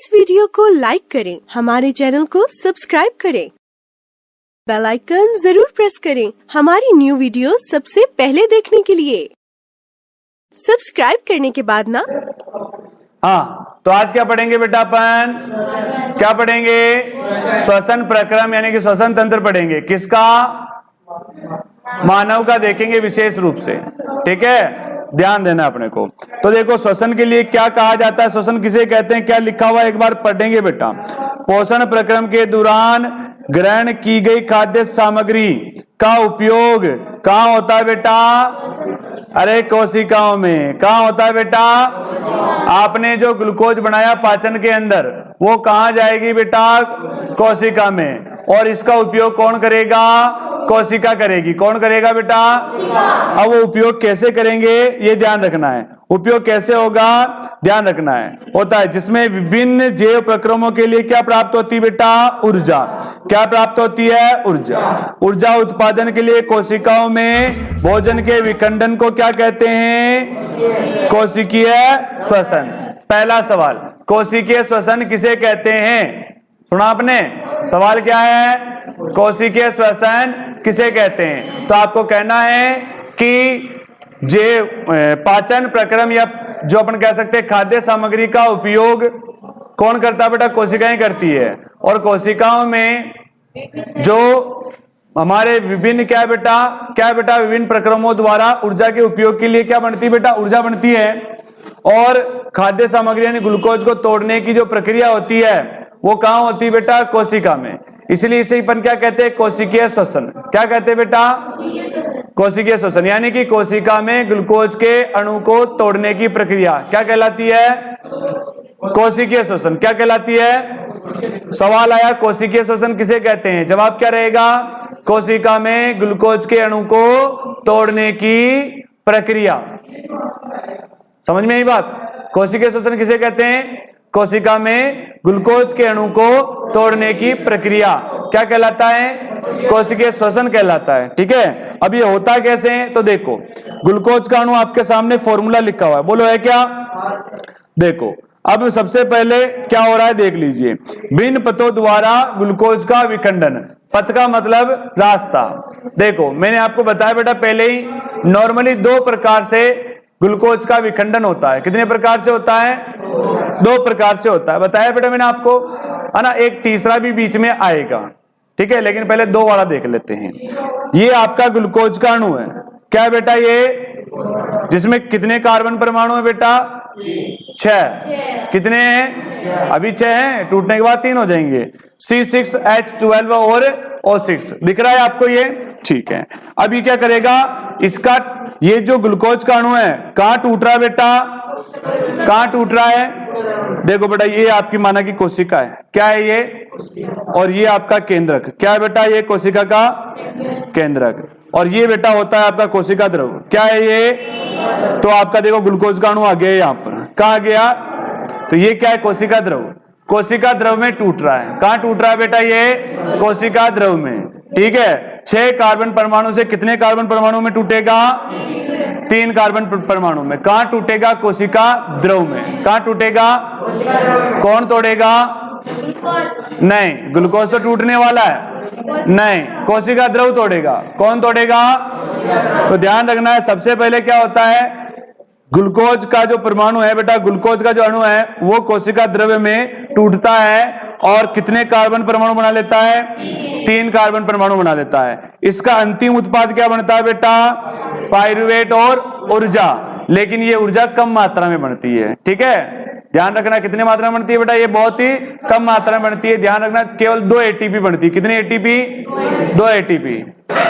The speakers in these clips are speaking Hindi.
इस वीडियो को लाइक करें, हमारे चैनल को सब्सक्राइब करें, बेल आइकन जरूर प्रेस करें हमारी न्यू वीडियो सबसे पहले देखने के लिए। सब्सक्राइब करने के बाद ना हाँ, तो आज क्या पढ़ेंगे बेटा? अपन क्या पढ़ेंगे? श्वसन प्रक्रम यानी कि श्वसन तंत्र पढ़ेंगे। किसका? मानव का देखेंगे विशेष रूप से। ठीक है, ध्यान देना अपने को। तो देखो, श्वसन के लिए क्या कहा जाता है, श्वसन किसे कहते हैं, क्या लिखा हुआ है एक बार पढ़ेंगे बेटा। पोषण प्रक्रम के दौरान ग्रहण की गई खाद्य सामग्री का उपयोग कहाँ होता है बेटा? अरे कोशिकाओं में। कहाँ होता है बेटा? आपने जो ग्लूकोज बनाया पाचन के अंदर, वो कहाँ जाएगी बेटा? कोशिका में। और इसका उपयोग कौन करेगा? कोशिका करेगी। कौन करेगा बेटा? अब वो उपयोग कैसे करेंगे ये ध्यान रखना है। उपयोग कैसे होगा ध्यान रखना है। होता है जिसमें विभिन्न जैव प्रक्रमों के लिए क्या प्राप्त होती है बेटा? ऊर्जा। क्या प्राप्त होती है? ऊर्जा। ऊर्जा उत्पादन के लिए कोशिकाओं में भोजन के विखंडन को क्या कहते हैं? कोशिकीय श्वसन। पहला सवाल, कोशिकीय श्वसन किसे कहते हैं? सुना आपने? सवाल क्या है? कोशिकीय श्वसन किसे कहते हैं? तो आपको कहना है कि जैव पाचन प्रक्रम या जो अपन कह सकते हैं खाद्य सामग्री का उपयोग कौन करता है बेटा? कोशिकाएं करती है। और कोशिकाओं में जो हमारे विभिन्न क्या बेटा विभिन्न प्रक्रमों द्वारा ऊर्जा के उपयोग के लिए क्या बनती है बेटा? ऊर्जा बनती है। और खाद्य सामग्री यानी ग्लूकोज को तोड़ने की जो प्रक्रिया होती है वो कहाँ होती है बेटा? कोशिका में। इसलिए इसे अपन क्या कहते हैं? कोशिकीय श्वसन। क्या कहते हैं बेटा? कोशिकीय श्वसन। यानी कि कोशिका में ग्लूकोज के अणु को तोड़ने की प्रक्रिया क्या कहलाती है? कोशिकीय श्वसन। क्या कहलाती है? सवाल आया कोशिकीय श्वसन किसे कहते हैं? जवाब क्या रहेगा? कोशिका में ग्लूकोज के अणु को तोड़ने की प्रक्रिया। समझ में आई बात? कोशिकीय श्वसन किसे कहते हैं? कोशिका में ग्लूकोज के अणु को तोड़ने की प्रक्रिया क्या कहलाता है? कोशिकीय श्वसन कहलाता है। ठीक है, अब ये होता कैसे है? तो देखो, ग्लूकोज का अणु आपके सामने फॉर्मूला लिखा हुआ है, बोलो है क्या? देखो, अब सबसे पहले क्या हो रहा है देख लीजिए। भिन्न पथों द्वारा ग्लूकोज का विखंडन। पथ का मतलब रास्ता। देखो, मैंने आपको बताया बेटा पहले ही, नॉर्मली दो प्रकार से ग्लूकोज का विखंडन होता है। कितने प्रकार से होता है? दो प्रकार से होता है, बताया बेटा मैंने आपको, है ना। एक तीसरा भी बीच में आएगा। ठीक है, लेकिन पहले दो वाला देख लेते हैं। ये आपका ग्लूकोज का अणु है। क्या बेटा? ये जिसमें कितने कार्बन परमाणु है बेटा? 6। कितने हैं? अभी 6 हैं, टूटने के बाद 3 हो जाएंगे। C6H12 और O6 दिख रहा है आपको ये? ठीक है, अभी क्या करेगा इसका? ये जो ग्लूकोज का अणु है कहां टूट रहा है बेटा? कहां टूट रहा है? देखो बेटा, ये आपकी माना की कोशिका है। क्या है ये? और ये आपका केंद्रक। क्या है बेटा? ये कोशिका का केंद्रक। और ये बेटा होता है आपका कोशिका द्रव। क्या है ये? तो आपका देखो ग्लूकोज का अणु आ गया यहाँ पर। कहा गया? तो ये क्या है? कोशिका द्रव। कोशिका द्रव में टूट रहा है। कहां टूट रहा है बेटा? ये कोशिका द्रव में। ठीक है, 6 कार्बन परमाणु से कितने कार्बन परमाणु में टूटेगा? 3 कार्बन परमाणु में। कहां टूटेगा? कोशिका द्रव में। कहां टूटेगा? कौन तोड़ेगा? नहीं, ग्लूकोज तो टूटने वाला है। नहीं, कोशिका द्रव तोड़ेगा। कौन तोड़ेगा? तो ध्यान रखना है, सबसे पहले क्या होता है? ग्लूकोज का जो परमाणु है बेटा, ग्लूकोज का जो अणु है वो कोशिका द्रव्य में टूटता है और कितने कार्बन परमाणु बना लेता है? 3 कार्बन परमाणु बना लेता है। इसका अंतिम उत्पाद क्या बनता है बेटा? पाइरुवेट और ऊर्जा। लेकिन ये ऊर्जा कम मात्रा में बनती है। ठीक है, ध्यान रखना। कितने मात्रा में बनती है बेटा? ये बहुत ही कम मात्रा में बनती है। ध्यान रखना, केवल 2 ATP बनती है। कितनी ATP? 2 ATP।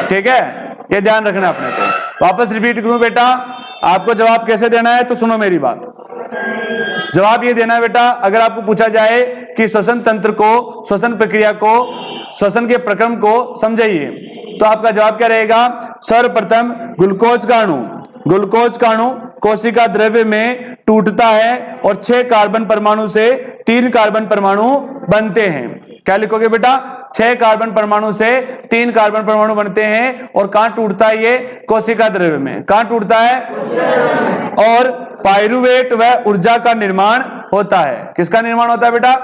ठीक है, ये ध्यान रखना अपने को। वापस रिपीट करूं बेटा, आपको जवाब कैसे देना है तो सुनो मेरी बात। जवाब ये देना है बेटा, अगर आपको पूछा जाए कि श्वसन तंत्र को, श्वसन प्रक्रिया को, श्वसन के प्रक्रम को समझाइए, तो आपका जवाब क्या रहेगा? सर्वप्रथम ग्लूकोज का अणु कोशिका द्रव्य में टूटता है और 6 कार्बन परमाणु से 3 कार्बन परमाणु बनते हैं। क्या लिखोगे बेटा? 6 कार्बन परमाणु से 3 कार्बन परमाणु बनते हैं। और कहां टूटता है ये? कोशिका द्रव्य में। कहां टूटता है? और पाइरुवेट व ऊर्जा का निर्माण होता है। किसका निर्माण होता है बेटा?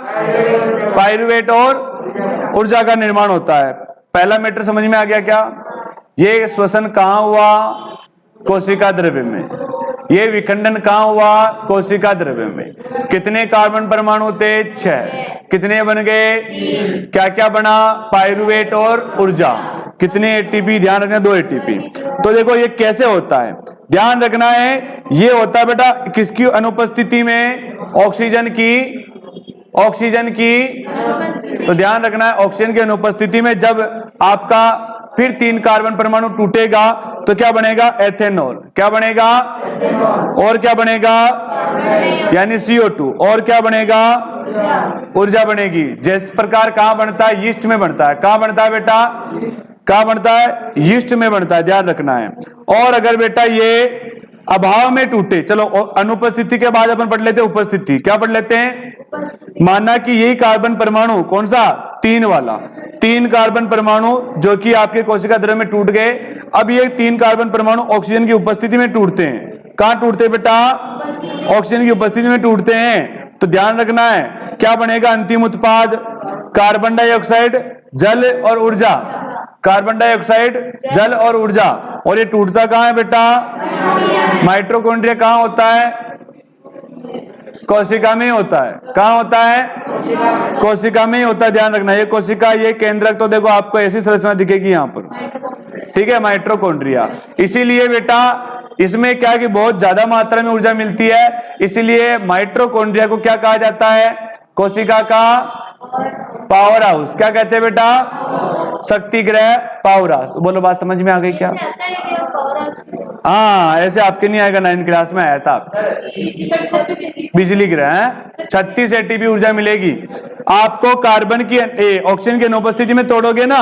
पाइरुवेट और ऊर्जा का निर्माण होता है। पहला मैटर समझ में आ गया क्या? ये श्वसन कहां हुआ? कोशिका द्रव्य में। ये विखंडन कहां हुआ? कोशिका द्रव्य में। कितने कार्बन परमाणु थे? 6। कितने बन गए? क्या क्या बना? पाइरुवेट और ऊर्जा। कितने एटीपी? ध्यान रखना 2 एटीपी। तो देखो ये कैसे होता है, ध्यान रखना है। ये होता है बेटा किसकी अनुपस्थिति में? ऑक्सीजन की। ऑक्सीजन की, तो ध्यान रखना है ऑक्सीजन की अनुपस्थिति में जब आपका फिर 3 कार्बन परमाणु टूटेगा तो क्या बनेगा? एथेनॉल। क्या बनेगा? और क्या बनेगा? यानी CO2। और क्या बनेगा? ऊर्जा बनेगी। जिस प्रकार कहां बनता है? यीस्ट में बनता है। कहां बनता है बेटा? कहां बनता है? यीस्ट में बनता है, ध्यान रखना है। और अगर बेटा ये अभाव में टूटे, चलो अनुपस्थिति के बाद अपन पढ़ लेते हैं उपस्थिति। क्या पढ़ लेते हैं? माना कि यही कार्बन परमाणु कौन सा? 3 वाला। 3 कार्बन परमाणु जो कि आपके कोशिका द्रव्य में टूट गए। अब ये 3 कार्बन परमाणु ऑक्सीजन की उपस्थिति में टूटते हैं। कहां टूटते हैं बेटा? ऑक्सीजन की उपस्थिति में टूटते हैं। तो ध्यान रखना है क्या बनेगा अंतिम उत्पाद? कार्बन डाइऑक्साइड, जल और ऊर्जा। कार्बन डाइऑक्साइड, जल और ऊर्जा। और ये टूटता कहां है बेटा? माइटोकॉन्ड्रिया कहां होता है? कोशिका में ही होता है। कहां होता है? कोशिका में ही होता है, ध्यान रखना। ये कोशिका, ये केंद्रक, तो देखो आपको ऐसी संरचना दिखेगी यहां पर, ठीक है, माइटोकॉन्ड्रिया। इसीलिए बेटा इसमें क्या कि बहुत ज्यादा मात्रा में ऊर्जा मिलती है, इसीलिए माइटोकॉन्ड्रिया को क्या कहा जाता है? कोशिका का पावर हाउस। क्या कहते हैं बेटा? शक्ति ग्रह, पावर हाउस। बोलो बात समझ में आ गई क्या? हाँ, ऐसे आपके नहीं आएगा, 9th क्लास में आया था। बिजली ग्रह है। 36 एटीपी ऊर्जा मिलेगी आपको। कार्बन की ऑक्सीजन की अनुपस्थिति में तोड़ोगे ना,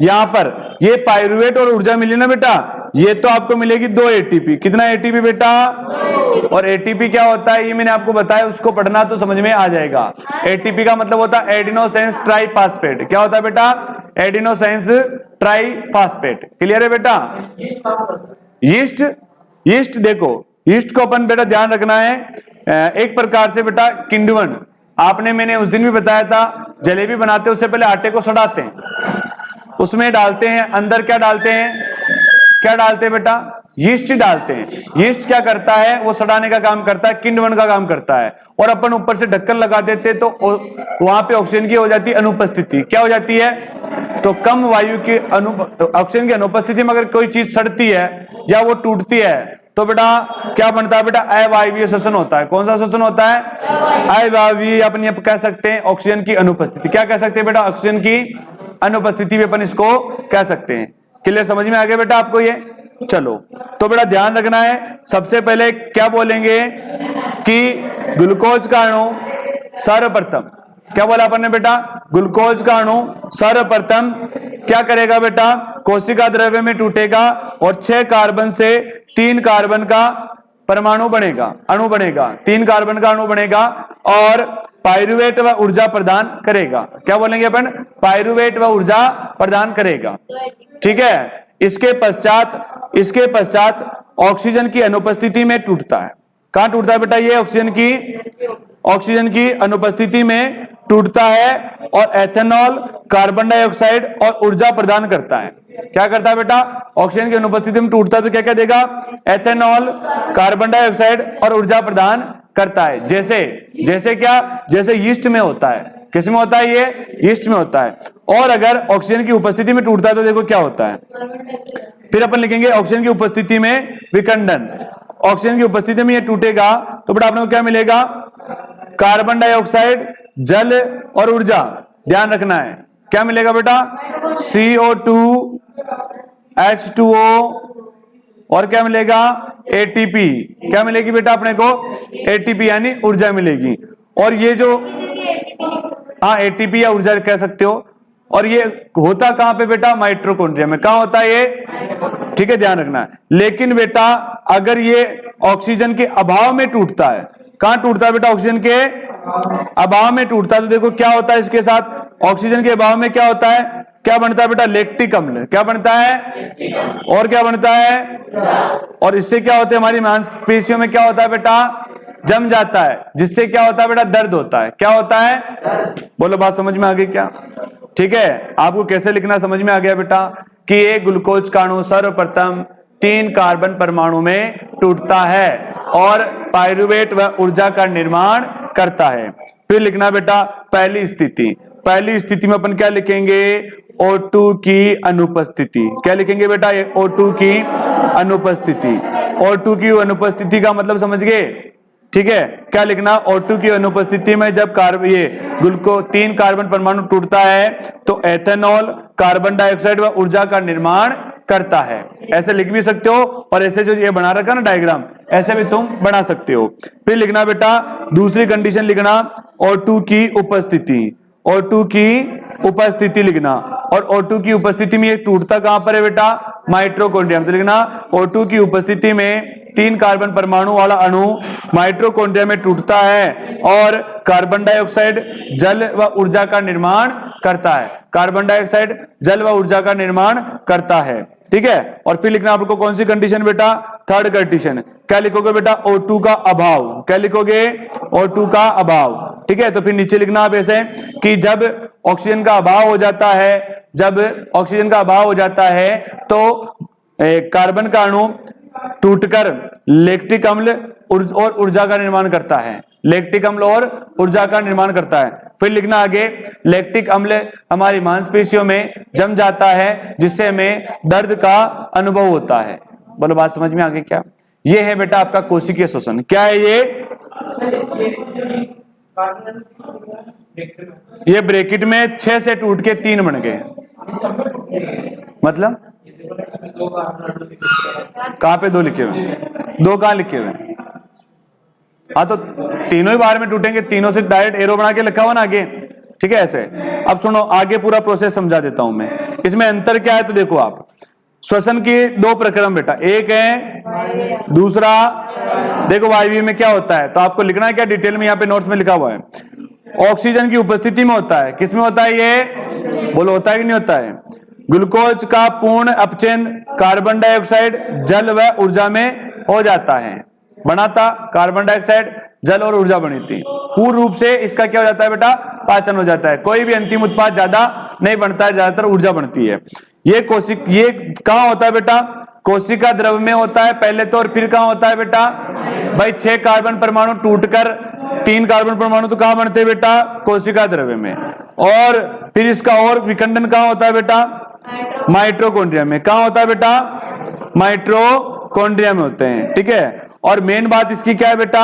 यहां पर ये पाइरुवेट और ऊर्जा मिली ना बेटा, ये तो आपको मिलेगी 2 एटीपी। कितना एटीपी बेटा? और एटीपी क्या होता है ये मैंने आपको बताया, उसको पढ़ना तो समझ में आ जाएगा। एटीपी का मतलब होता है एडिनोसिन ट्राइफॉस्फेट। क्या होता है बेटा? Adenosine triphosphate. क्लियर है बेटा? यीस्ट, यीस्ट देखो, यीस्ट को अपन बेटा ध्यान रखना है एक प्रकार से बेटा किण्वन। आपने, मैंने उस दिन भी बताया था, जलेबी बनाते हैं उससे पहले आटे को सड़ाते हैं, उसमें डालते हैं अंदर, क्या डालते हैं? क्या डालते हैं बेटा? यीस्ट डालते हैं। यीस्ट क्या करता है? वो सड़ाने का काम करता है, किण्वन का काम करता है। और अपन ऊपर से ढक्कन लगा देते तो वहां पे ऑक्सीजन की हो जाती है अनुपस्थिति। क्या हो जाती है? तो कम वायु की ऑक्सीजन की अनुपस्थिति में अगर कोई चीज सड़ती है या वो टूटती है तो बेटा क्या बनता है बेटा? अवायवीय श्वसन होता है। कौन सा श्वसन होता है? अवायवीय। अपन ये कह सकते हैं ऑक्सीजन की अनुपस्थिति। क्या कह सकते हैं बेटा? ऑक्सीजन की अनुपस्थिति में अपन इसको कह सकते हैं। क्लियर, समझ में आ गया बेटा आपको ये? चलो, तो बेटा ध्यान रखना है, सबसे पहले क्या बोलेंगे कि ग्लूकोज का अणु सर्वप्रथम, क्या बोला अपन ने बेटा? ग्लूकोज का अणु सर्वप्रथम क्या करेगा बेटा? कोशिका द्रव्य में टूटेगा और 6 कार्बन से 3 कार्बन का परमाणु बनेगा, अणु बनेगा, 3 कार्बन का अणु बनेगा और पाइरुवेट व ऊर्जा प्रदान करेगा। क्या बोलेंगे अपन? पाइरुवेट व ऊर्जा प्रदान करेगा, ठीक है। इसके पश्चात ऑक्सीजन की अनुपस्थिति में टूटता है। कहां टूटता है बेटा? ये ऑक्सीजन की अनुपस्थिति में टूटता है और एथेनॉल, कार्बन डाइऑक्साइड और ऊर्जा प्रदान करता है। क्या करता है बेटा? ऑक्सीजन की अनुपस्थिति में टूटता है तो क्या क्या देगा? एथेनॉल, कार्बन डाइऑक्साइड और ऊर्जा प्रदान करता है। जैसे क्या? जैसे यीस्ट में होता है। किस में होता है? ये यीस्ट में होता है। और अगर ऑक्सीजन की उपस्थिति में टूटता है तो देखो क्या होता है, फिर अपन लिखेंगे ऑक्सीजन की उपस्थिति में विखंडन। ऑक्सीजन की उपस्थिति में ये टूटेगा तो बेटा आपने को क्या मिलेगा? कार्बन डाइऑक्साइड, जल और ऊर्जा। ध्यान रखना है क्या मिलेगा बेटा? CO2, H2O और क्या मिलेगा? ATP। क्या मिलेगी बेटा अपने को? ATP यानी ऊर्जा मिलेगी। और ये जो ATP या ऊर्जा कह सकते हो। और ये होता कहां पे बेटा? माइटोकॉन्ड्रिया में। कहां होता है ये? ठीक है, ध्यान रखना है। लेकिन बेटा अगर ये ऑक्सीजन के अभाव में टूटता है, कहां टूटता है बेटा? ऑक्सीजन के अभाव में टूटता है तो देखो क्या होता है इसके साथ? ऑक्सीजन के अभाव में क्या होता है? क्या बनता है बेटा? लैक्टिक अम्ल। क्या बनता है? और क्या बनता है? और इससे क्या होता है? हमारी मांसपेशियों में क्या होता है बेटा? जम जाता है, जिससे क्या होता है बेटा, दर्द होता है। क्या होता है, बोलो, बात समझ में आ गई क्या? ठीक है, आपको कैसे लिखना समझ में आ गया बेटा कि एक ग्लूकोज का अणु सर्वप्रथम 3 कार्बन परमाणु में टूटता है और पाइरुवेट व ऊर्जा का निर्माण करता है। फिर लिखना बेटा पहली स्थिति। पहली स्थिति में अपन क्या लिखेंगे, O2 की अनुपस्थिति। क्या लिखेंगे बेटा, ये O2 की अनुपस्थिति। O2 की अनुपस्थिति का मतलब समझ गए? ठीक है, क्या लिखना, O2 की अनुपस्थिति में जब ये ग्लूकोज 3 कार्बन परमाणु टूटता है तो एथेनॉल कार्बन डाइऑक्साइड व ऊर्जा का निर्माण करता है। ऐसे लिख भी सकते हो और ऐसे जो ये बना रखा ना डायग्राम, ऐसे भी तुम बना सकते हो। फिर लिखना बेटा दूसरी कंडीशन लिखना, O2 की उपस्थिति। O2 की उपस्थिति लिखना, और O2 की उपस्थिति में ये टूटता कहां पर है बेटा, माइटोकॉन्ड्रिया। तो लिखना O2 की उपस्थिति में 3 कार्बन परमाणु वाला अणु माइटोकॉन्ड्रिया में टूटता है और कार्बन डाइऑक्साइड जल व ऊर्जा का निर्माण करता है। कार्बन डाइऑक्साइड जल व ऊर्जा का निर्माण करता है। ठीक है, और फिर लिखना आपको कौन सी कंडीशन बेटा, थर्ड कंडीशन। क्या लिखोगे बेटा, O2 का अभाव। क्या लिखोगे, O2 का अभाव। ठीक है, तो फिर नीचे लिखना आप ऐसे कि जब ऑक्सीजन का अभाव हो जाता है, जब ऑक्सीजन का अभाव हो जाता है तो कार्बन का अणु टूटकर लैक्टिक अम्ल और ऊर्जा का निर्माण करता है। लैक्टिक अम्ल और ऊर्जा का निर्माण करता है। फिर लिखना आगे, लैक्टिक अम्ल हमारी मांसपेशियों में जम जाता है जिससे हमें दर्द का अनुभव होता है। बोलो, बात समझ में आ गई क्या? ये है बेटा आपका कोशिकीय श्वसन। क्या है ये ब्रैकेट में 6 से टूट के 3 बन गए। मतलब कहां पे 2 लिखे हुए, 2 कहां लिखे हुए? हाँ, तो तीनों ही बार में टूटेंगे, तीनों से डायरेक्ट एरो बना के लिखा हुआ ना आगे। ठीक है, ऐसे। अब सुनो, आगे पूरा प्रोसेस समझा देता हूं मैं। इसमें अंतर क्या है तो देखो आप, श्वसन के 2 प्रक्रम बेटा, एक है, दूसरा देखो वायवीय में क्या होता है, तो आपको लिखना है क्या डिटेल में, यहाँ पे नोट्स में लिखा हुआ है। ऑक्सीजन की उपस्थिति में होता है। किसमें होता है ये, बोलो, होता है कि नहीं होता है? ग्लूकोज का पूर्ण अपचयन कार्बन डाइऑक्साइड जल व ऊर्जा में हो जाता है। बना था कार्बन डाइऑक्साइड जल और ऊर्जा बनी थी। पूर्ण रूप से इसका क्या हो जाता है बेटा, पाचन हो जाता है। कोई भी अंतिम उत्पाद ज्यादा नहीं बनता है, ज्यादातर ऊर्जा बनती है। ये कहां होता है बेटा, कोशिका द्रव में होता है पहले तो, और फिर कहां होता है बेटा भाई, 6 कार्बन परमाणु टूटकर 3 कार्बन परमाणु तो कहां बनते हैं बेटा, कोशिका द्रव्य में। और फिर इसका और विखंडन कहां होता है बेटा, माइटोकॉन्ड्रिया में। कहां होता है बेटा, माइटोकॉन्ड्रिया में होते हैं। ठीक है, और मेन बात इसकी क्या है बेटा,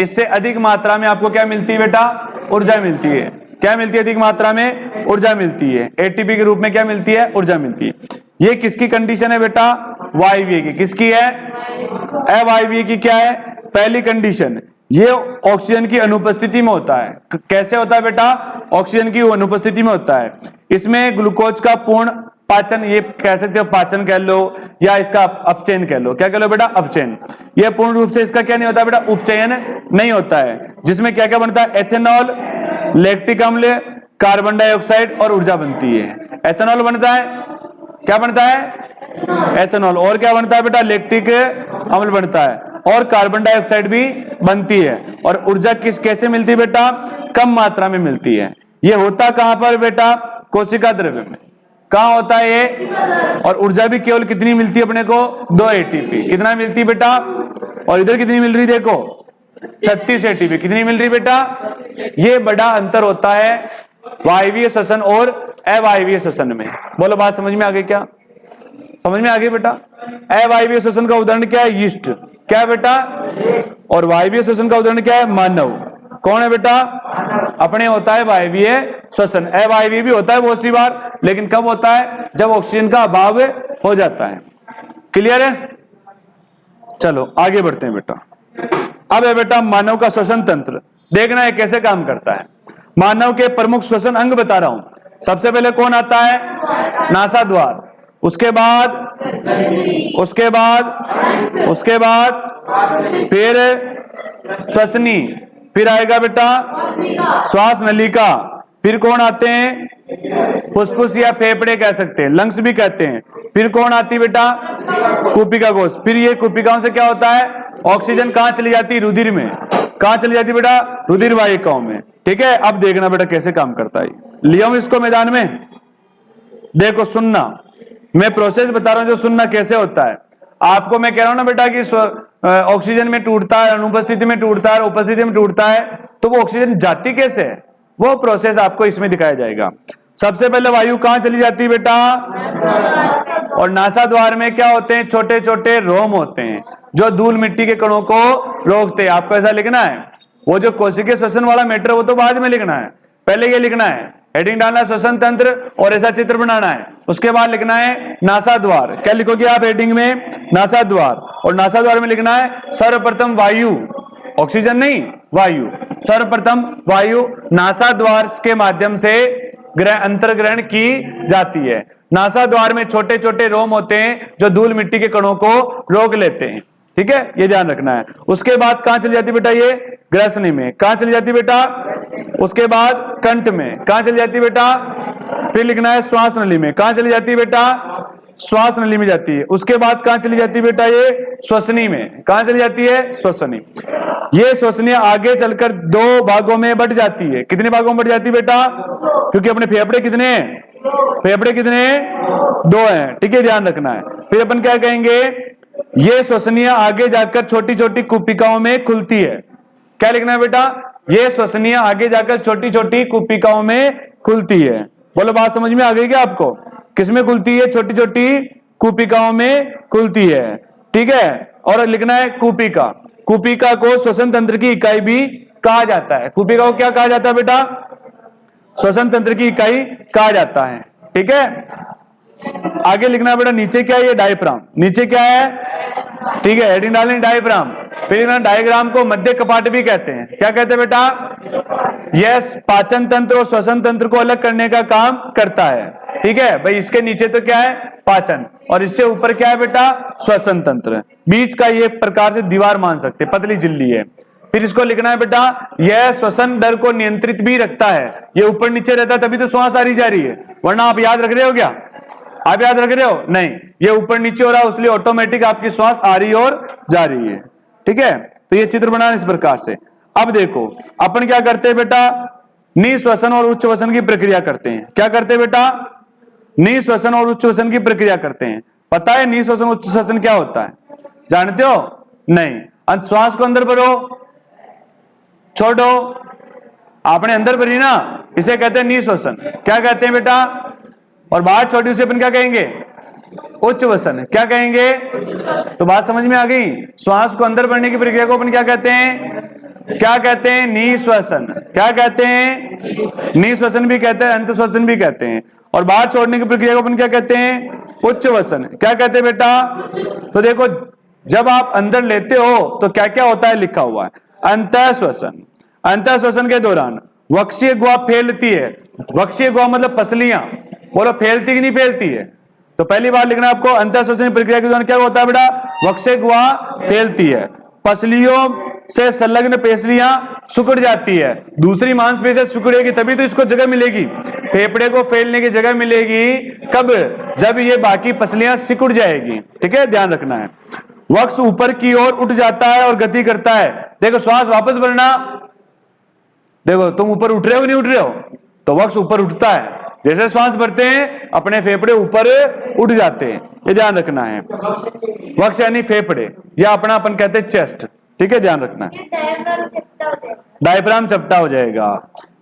इससे अधिक मात्रा में आपको क्या मिलती है बेटा, ऊर्जा मिलती है। क्या मिलती है, अधिक मात्रा में ऊर्जा मिलती है। एटीपी के रूप में क्या मिलती है, ऊर्जा मिलती है। ये किसकी कंडीशन है बेटा, वायवीय की। किसकी है, अवायवीय की। क्या है पहली कंडीशन, ये ऑक्सीजन की अनुपस्थिति में होता है। कैसे होता है बेटा, ऑक्सीजन की अनुपस्थिति में होता है। इसमें ग्लूकोज का पूर्ण पाचन, ये कह सकते हो पाचन कह लो या इसका अपचयन कह लो। क्या कह लो बेटा, अपचयन। ये पूर्ण रूप से इसका क्या नहीं होता बेटा, उपचयन नहीं होता है। जिसमें क्या क्या बनता है, एथेनॉल, लैक्टिक अम्ल, कार्बन डाइऑक्साइड और ऊर्जा बनती है। एथेनॉल बनता है, क्या बनता है, एथेनॉल। और क्या बनता है बेटा, लैक्टिक अम्ल बनता है, और कार्बन डाइऑक्साइड भी बनती है। और ऊर्जा कैसे मिलती है बेटा, कम मात्रा में मिलती है। ये होता कहां पर बेटा, कोशिका द्रव्य में। कहां होता है ये, और ऊर्जा भी केवल कितनी मिलती है अपने को, 2 एटीपी। कितना मिलती है बेटा, और इधर कितनी मिल रही देखो, 36 एटीपी। कितनी मिल रही बेटा, ये बड़ा अंतर होता है वायवीय श्वसन और अवायवीय श्वसन में। बोलो, बात समझ में आ गई क्या, समझ में आ गई बेटा। अवायवीय श्वसन का उदाहरण क्या है, यीस्ट। क्या है बेटा, और वायवीय श्वसन का उदाहरण क्या है, मानव। कौन है बेटा, अपने होता है वायवीय श्वसन। अवायवीय भी होता है बहुत सी बार, लेकिन कब होता है, जब ऑक्सीजन का अभाव हो जाता है। क्लियर है, चलो आगे बढ़ते हैं बेटा। अब है बेटा मानव का श्वसन तंत्र, देखना है कैसे काम करता है। मानव के प्रमुख श्वसन अंग बता रहा हूं। सबसे पहले कौन आता है, नासाद्वार। उसके बाद फिर श्वसनी, फिर आएगा बेटा श्वास नलिका। फिर कौन आते हैं, फुसफुस या फेफड़े कह सकते हैं, लंग्स भी कहते हैं। फिर कौन आती बेटा, कुपिका कोश। फिर ये कुपिकाओं से क्या होता है, ऑक्सीजन कहां चली जाती है, रुधिर में। कहां चली जाती है बेटा? रुधिर वाहिकाओं में। ठीक है, अब देखना बेटा कैसे काम करता है। लिया हूं इसको मैदान में, देखो सुनना, मैं प्रोसेस बता रहा हूं जो सुनना कैसे होता है। आपको मैं कह रहा हूं ना बेटा कि ऑक्सीजन में टूटता है, अनुपस्थिति में टूटता है, उपस्थिति में टूटता है, तो वो ऑक्सीजन जाती कैसे है, वो प्रोसेस आपको इसमें दिखाया जाएगा। सबसे पहले वायु कहां चली जाती है बेटा? और नासा द्वार में क्या होते हैं? छोटे छोटे रोम होते हैं जो धूल मिट्टी के कणों को रोकते हैं। आपको ऐसा लिखना है, वो जो कोशिकीय श्वसन वाला मैटर वो तो बाद में लिखना है, पहले ये लिखना है, हेडिंग डालना श्वसन तंत्र और ऐसा चित्र बनाना है। उसके बाद लिखना है नासा द्वार। क्या लिखोगे आप हेडिंग में? नासा द्वार। और नासा द्वार में लिखना है सर्वप्रथम वायु, ऑक्सीजन नहीं, वायु, सर्वप्रथम वायु नासा द्वार के माध्यम से अंतर्ग्रहण की जाती है। नासा द्वार में छोटे छोटे रोम होते हैं जो धूल मिट्टी के कणों को रोक लेते हैं। ठीक है, ये ध्यान रखना है। उसके बाद कहां चली जाती बेटा? ये ग्रसनी में। कहां चली जाती बेटा? उसके बाद कंठ में। कहां चली जाती बेटा? फिर लिखना है श्वास नली में। कहां चली जाती बेटा? श्वास नली में जाती है। उसके बाद कहां चली जाती बेटा? ये श्वसनी में। कहां चली जाती है? श्वसनी। ये श्वसनी आगे चलकर दो भागों में बढ़ जाती है। कितने भागों में बढ़ जाती है बेटा? क्योंकि अपने फेफड़े कितने हैं? फेफड़े कितने हैं? 2 हैं। ठीक है, ध्यान रखना है। फिर अपन क्या कहेंगे? ये श्वसनियां आगे जाकर छोटी छोटी कुपिकाओं में खुलती है। क्या लिखना है बेटा? ये श्वसनियां आगे जाकर छोटी छोटी कुपिकाओं में खुलती है। बोलो, बात समझ में आ गई क्या आपको? किसमें खुलती है? छोटी छोटी कुपिकाओं में खुलती है। ठीक है, और लिखना है कुपिका। कुपिका को श्वसन तंत्र की इकाई भी कहा जाता है। कुपिका को क्या कहा जाता है बेटा? श्वसन तंत्र की इकाई कहा जाता है। ठीक है, आगे लिखना बेटा नीचे क्या है? ये डायफ्राम। नीचे क्या है? ठीक है, हेडिंग डालनी डायफ्राम। फिर लिखना डायग्राम को मध्य कपाट भी कहते हैं। क्या कहते हैं बेटा? यस, पाचन तंत्र और श्वसन तंत्र को अलग करने का काम करता है। ठीक है भाई, इसके नीचे तो क्या है? पाचन, और इससे ऊपर क्या है बेटा? श्वसन तंत्र। बीच का ये प्रकार से दीवार मान सकते, पतली झिल्ली है। फिर इसको लिखना है बेटा, यह श्वसन दर को नियंत्रित भी रखता है। ये ऊपर नीचे रहता है तभी तो श्वास आ रही जा रही है, वरना आप याद रख रहे हो क्या? आप याद रख रहे हो? नहीं, ये ऊपर नीचे हो रहा है, इसलिए ऑटोमेटिक आपकी श्वास आ रही और जा रही है। ठीक है, तो ये चित्र बनाना इस प्रकार से। अब देखो अपन क्या करते हैं बेटा? निश्वसन और उच्च श्वसन की प्रक्रिया करते हैं। क्या करते हैं बेटा? निश्वसन और उच्च श्वसन की प्रक्रिया करते हैं। पता है निश्वसन उच्च श्वसन क्या होता है? जानते हो? नहीं। श्वास को अंदर भरो, छोड़ो, आपने अंदर भरी ना, इसे कहते हैं निश्वसन। क्या कहते हैं बेटा? और बाहर छोड़ी उसे अपन क्या कहेंगे? उच्च वसन। क्या कहेंगे? तो बात समझ में आ गई। श्वास को अंदर भरने की प्रक्रिया को अपन क्या कहते हैं? क्या कहते हैं? निश्वसन। क्या कहते हैं? निश्वसन भी कहते हैं, अंतश्वसन भी कहते हैं। और बाहर छोड़ने की प्रक्रिया को अपन क्या कहते हैं? उच्च वसन। क्या कहते हैं बेटा? तो देखो, जब आप अंदर लेते हो तो क्या क्या होता है लिखा हुआ है? अंतःश्वसन। अंतःश्वसन के दौरान वक्षीय गुहा फैलती है। वक्षीय गुहा मतलब पसलियां। बोलो, फैलती कि नहीं फैलती है? तो पहली बार लिखना आपको, अंतःश्वसन प्रक्रिया के दौरान क्या होता है बेटा? वक्षीय गुहा फैलती है, पसलियों से संलग्न पेशियां सिकुड़ जाती है। दूसरी मांसपेशियां सिकुड़ेगी तभी तो इसको जगह मिलेगी। फेफड़े को फैलने की जगह मिलेगी कब? जब ये बाकी पसलियां सिकुड़ जाएगी। ठीक है, ध्यान रखना है। वक्ष ऊपर की ओर उठ जाता है और गति करता है। देखो, श्वास वापस भरना। देखो, तुम ऊपर उठ रहे हो नहीं उठ रहे हो? तो वक्ष ऊपर उठता है। जैसे श्वास भरते हैं अपने फेफड़े ऊपर उठ जाते हैं, ये ध्यान रखना है। वक्ष यानी फेफड़े, या अपना अपन कहते हैं चेस्ट। ठीक है, ध्यान रखना है। डायफ्राम चपटा हो जाएगा।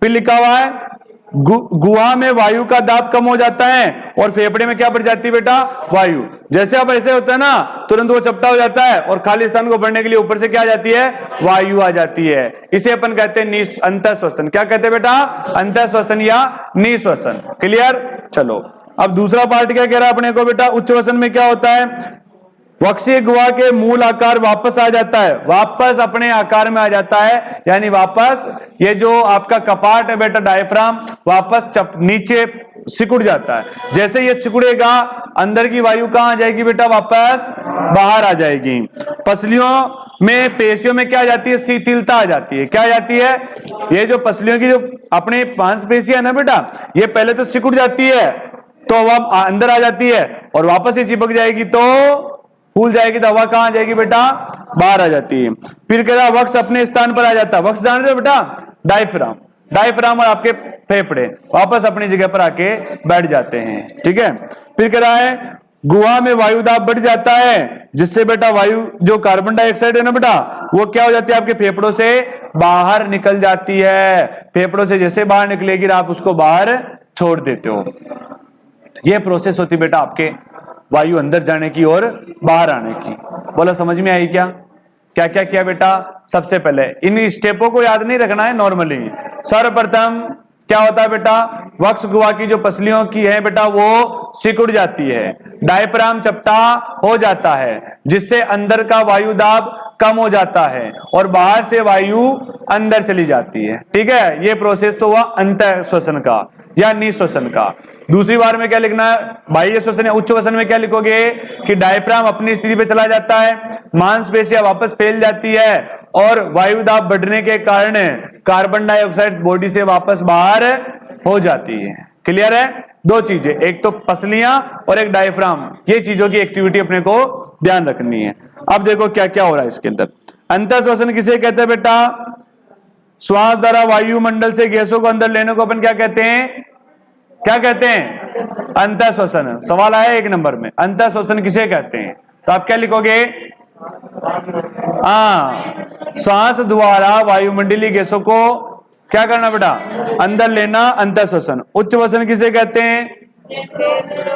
फिर लिखा हुआ है गुहा में वायु का दाब कम हो जाता है और फेफड़े में क्या बढ़ जाती है बेटा? वायु। जैसे अब ऐसे होता है ना, तुरंत वो चपटा हो जाता है और खाली स्थान को भरने के लिए ऊपर से क्या आ जाती है? वायु आ जाती है। इसे अपन कहते हैं अंतःश्वसन। क्या कहते हैं बेटा? अंतःश्वसन या निश्वसन। क्लियर? चलो, अब दूसरा पार्ट क्या कह रहा है अपने को बेटा? उच्च श्वसन में क्या होता है? वक्षीय गुहा के मूल आकार वापस आ जाता है, वापस अपने आकार में आ जाता है, यानी वापस ये जो आपका कपाट है बेटा, डायफ्राम, वापस नीचे सिकुड़ जाता है। जैसे ये सिकुड़ेगा, अंदर की वायु कहां आ जाएगी बेटा? वापस बाहर आ जाएगी। पसलियों में, पेशियों में क्या आ जाती है? शिथिलता आ जाती है। क्या आ जाती है? ये जो पसलियों की जो अपने मांसपेशियां है ना बेटा, ये पहले तो सिकुड़ जाती है, तो अब अंदर आ जाती है और वापस ये चिपक जाएगी तो फूल जाएगी तो हवा कहां आ जाएगी बेटा, बाहर आ जाती है। फिर कह रहा वक्ष अपने स्थान पर आ जाता है। वक्ष जान रहे हो बेटा, डायफ्राम, डायफ्राम और आपके फेफड़े वापस अपनी जगह पर आके बैठ जाते हैं, ठीक है। फिर कह रहा है गुहा में वायु दाब बढ़ जाता है, जिससे बेटा वायु जो कार्बन डाइऑक्साइड है ना बेटा, वो क्या हो जाती है, आपके फेफड़ों से बाहर निकल जाती है। फेफड़ों से जैसे बाहर निकलेगी आप उसको बाहर छोड़ देते हो। यह प्रोसेस होती बेटा आपके वायु अंदर जाने की और बाहर आने की। बोला समझ में आई क्या? क्या क्या किया बेटा? सबसे पहले इन स्टेपों को याद नहीं रखना है नॉर्मली। सर्वप्रथम क्या होता है बेटा, वक्ष गुहा की जो पसलियों की है बेटा वो सिकुड़ जाती है, डायफ्राम चपटा हो जाता है, जिससे अंदर का वायु दाब कम हो जाता है और बाहर से वायु अंदर चली जाती है, ठीक है। ये प्रोसेस तो हुआ अंतः श्वसन का या निश्वसन का। दूसरी बार में क्या लिखना है, बाह्य श्वसन या उच्च श्वसन में क्या लिखोगे कि डायफ्राम अपनी स्थिति पे चला जाता है, मांसपेशियां वापस फैल जाती है और वायु दाब बढ़ने के कारण कार्बन डाइऑक्साइड बॉडी से वापस बाहर हो जाती है। क्लियर है? दो चीजें, एक तो पसलियां और एक डायफ्राम, ये चीजों की एक्टिविटी अपने को ध्यान रखनी है। अब देखो क्या क्या हो रहा है इसके अंदर। अंतः श्वसन किसे कहते हैं बेटा? श्वास द्वारा वायुमंडल से गैसों को अंदर लेने को अपन क्या कहते हैं? क्या कहते हैं? अंतः श्वसन। सवाल आया एक नंबर में, अंतः श्वसन किसे कहते हैं? तो आप क्या लिखोगे? श्वास द्वारा वायुमंडलीय गैसों को क्या करना बेटा? अंदर लेना, अंतः श्वसन। उच्च श्वसन किसे कहते हैं?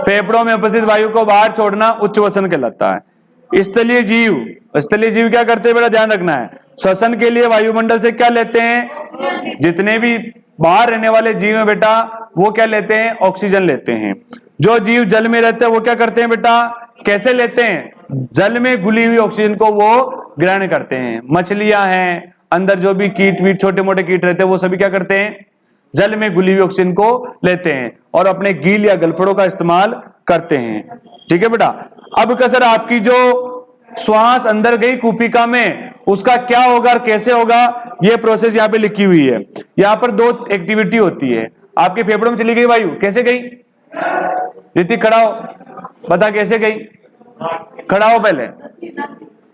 फेफड़ों में उपस्थित वायु को बाहर छोड़ना उच्च श्वसन कहलाता है। स्थलीय जीव, स्थलीय जीव क्या करते हैं बेटा? ध्यान रखना है, श्वसन के लिए वायुमंडल से क्या लेते हैं? जितने भी बाहर रहने वाले जीव हैं बेटा वो क्या लेते हैं? ऑक्सीजन लेते हैं। जो जीव जल में रहते हैं वो क्या करते हैं बेटा? कैसे लेते हैं? जल में घुली हुई ऑक्सीजन को वो ग्रहण करते हैं। मछलियां हैं, अंदर जो भी कीट वीट छोटे मोटे कीट रहते हैं वो सभी क्या करते हैं? जल में घुली हुई ऑक्सीजन को लेते हैं और अपने गील या गलफड़ों का इस्तेमाल करते हैं, ठीक है बेटा। अब कसर आपकी जो श्वास अंदर गई कूपिका में, उसका क्या होगा और कैसे होगा, ये प्रोसेस यहाँ पे लिखी हुई है। यहाँ पर दो एक्टिविटी होती है। आपके फेफड़ों में चली गई वायु, कैसे गई? ऋतिक खड़ा हो, बता कैसे गई? खड़ा हो पहले,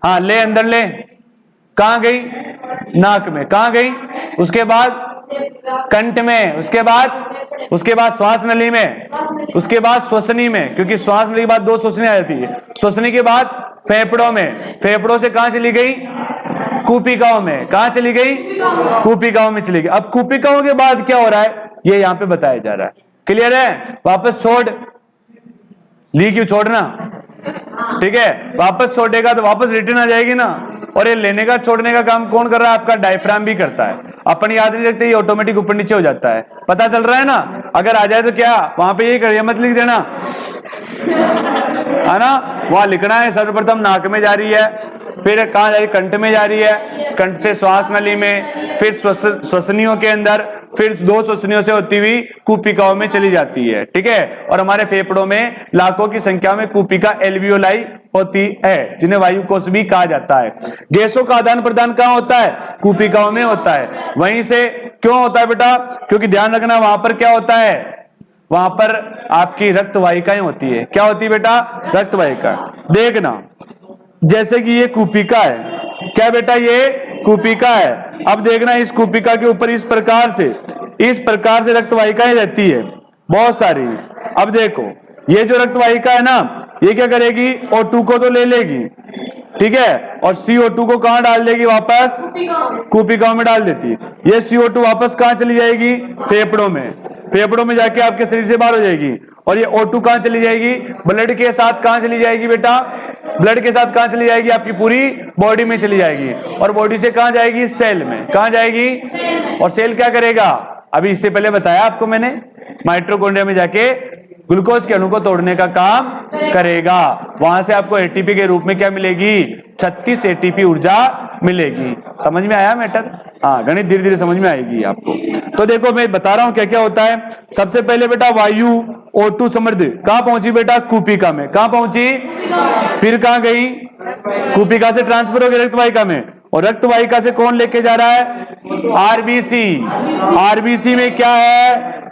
हाँ ले अंदर ले। कहां गई? नाक में। कहां गई? उसके बाद कंठ में, उसके बाद श्वास नली में, उसके बाद श्वसनी में, क्योंकि श्वास नली के बाद दो श्वसनी आ जाती है। श्वसनी के बाद फेफड़ों में, फेफड़ों से कहां चली गई? कूपिकाओं में। कहां चली गई? कूपिकाओं में चली गई। अब कूपिकाओं के बाद क्या हो रहा है ये यहां पे बताया जा रहा है। क्लियर है? वापस छोड़, ली क्यों छोड़ना, ठीक है। वापस छोड़ेगा तो वापस रिटर्न आ जाएगी ना। और ये लेने का छोड़ने का काम कौन कर रहा है? आपका डायफ्राम भी करता है। अपन याद नहीं रखते, ये ऑटोमेटिक ऊपर नीचे हो जाता है। पता चल रहा है ना? अगर आ जाए तो क्या वहां पे ये करिए, मत लिख देना, है ना। वहां लिखना है सर्वप्रथम नाक में जा रही है, फिर कहां जा रही? कंठ में जा रही है, कंठ से श्वास नली में, फिर श्वसनियों के अंदर, फिर दो श्वसनियों से होती हुई कूपिकाओं में चली जाती है, ठीक है। और हमारे फेफड़ों में लाखों की संख्या में कूपिका एल्वियोलाई होती है, जिन्हें वायु कोश भी कहा जाता है। गैसों का आदान प्रदान कहां होता है? कूपिकाओं में होता है। वहीं से क्यों होता है बेटा? क्योंकि ध्यान रखना वहां पर क्या होता है, वहां पर आपकी रक्त वाहिकाएं होती है। क्या होती है बेटा? रक्त वाहिका। देखना जैसे कि ये कूपिका है, क्या बेटा? ये कूपिका है। अब देखना इस कूपिका के ऊपर इस प्रकार से रक्त वाहिकाएं रहती है बहुत सारी। अब देखो ये जो रक्त वाहिका है ना, ये क्या करेगी? O2 को तो ले लेगी, ठीक है, और CO2 को कहां डाल देगी? वापस कूपिकाओं में डाल देती है। ये CO2 वापस कहां चली जाएगी? फेफड़ों में। फेफड़ों में जाके आपके शरीर से बाहर हो जाएगी। और ये O2 कहां चली जाएगी? ब्लड के साथ कहां चली जाएगी बेटा? ब्लड के साथ कहां चली जाएगी? आपकी पूरी बॉडी में चली जाएगी। और बॉडी से कहां जाएगी? सेल में। कहां जाएगी? और सेल क्या करेगा? अभी इससे पहले बताया आपको मैंने, माइटोकॉन्ड्रिया में जाके ग्लूकोज के अणु को तोड़ने का काम करेगा। वहां से आपको एटीपी के रूप में क्या मिलेगी? 36 एटीपी ऊर्जा मिलेगी। समझ में आया मैटर? हाँ, गणित धीरे धीरे समझ में आएगी आपको। तो देखो मैं बता रहा हूं क्या क्या होता है। सबसे पहले बेटा वायु O2 समृद्ध कहां पहुंची बेटा? कूपिका में। कहां पहुंची? फिर कहां गई? कूपिका से ट्रांसफर हो गई रक्त वाहिका में। और रक्त वाहिका से कौन लेके जा रहा है? आरबीसी। आरबीसी में क्या है?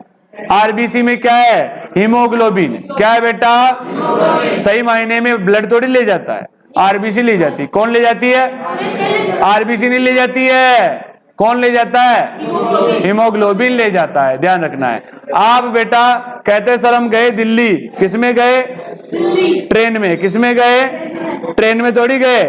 आरबीसी में क्या है? हीमोग्लोबिन। क्या है बेटा? सही मायने में ब्लड थोड़ी ले जाता है, आरबीसी ले जाती। कौन ले जाती है? आरबीसी नहीं ले जाती है। कौन ले जाता है? हीमोग्लोबिन ले जाता है, ध्यान रखना है। आप बेटा कहते सर हम गए दिल्ली, किसमें गए? ट्रेन में। किसमें गए? ट्रेन में थोड़ी गए।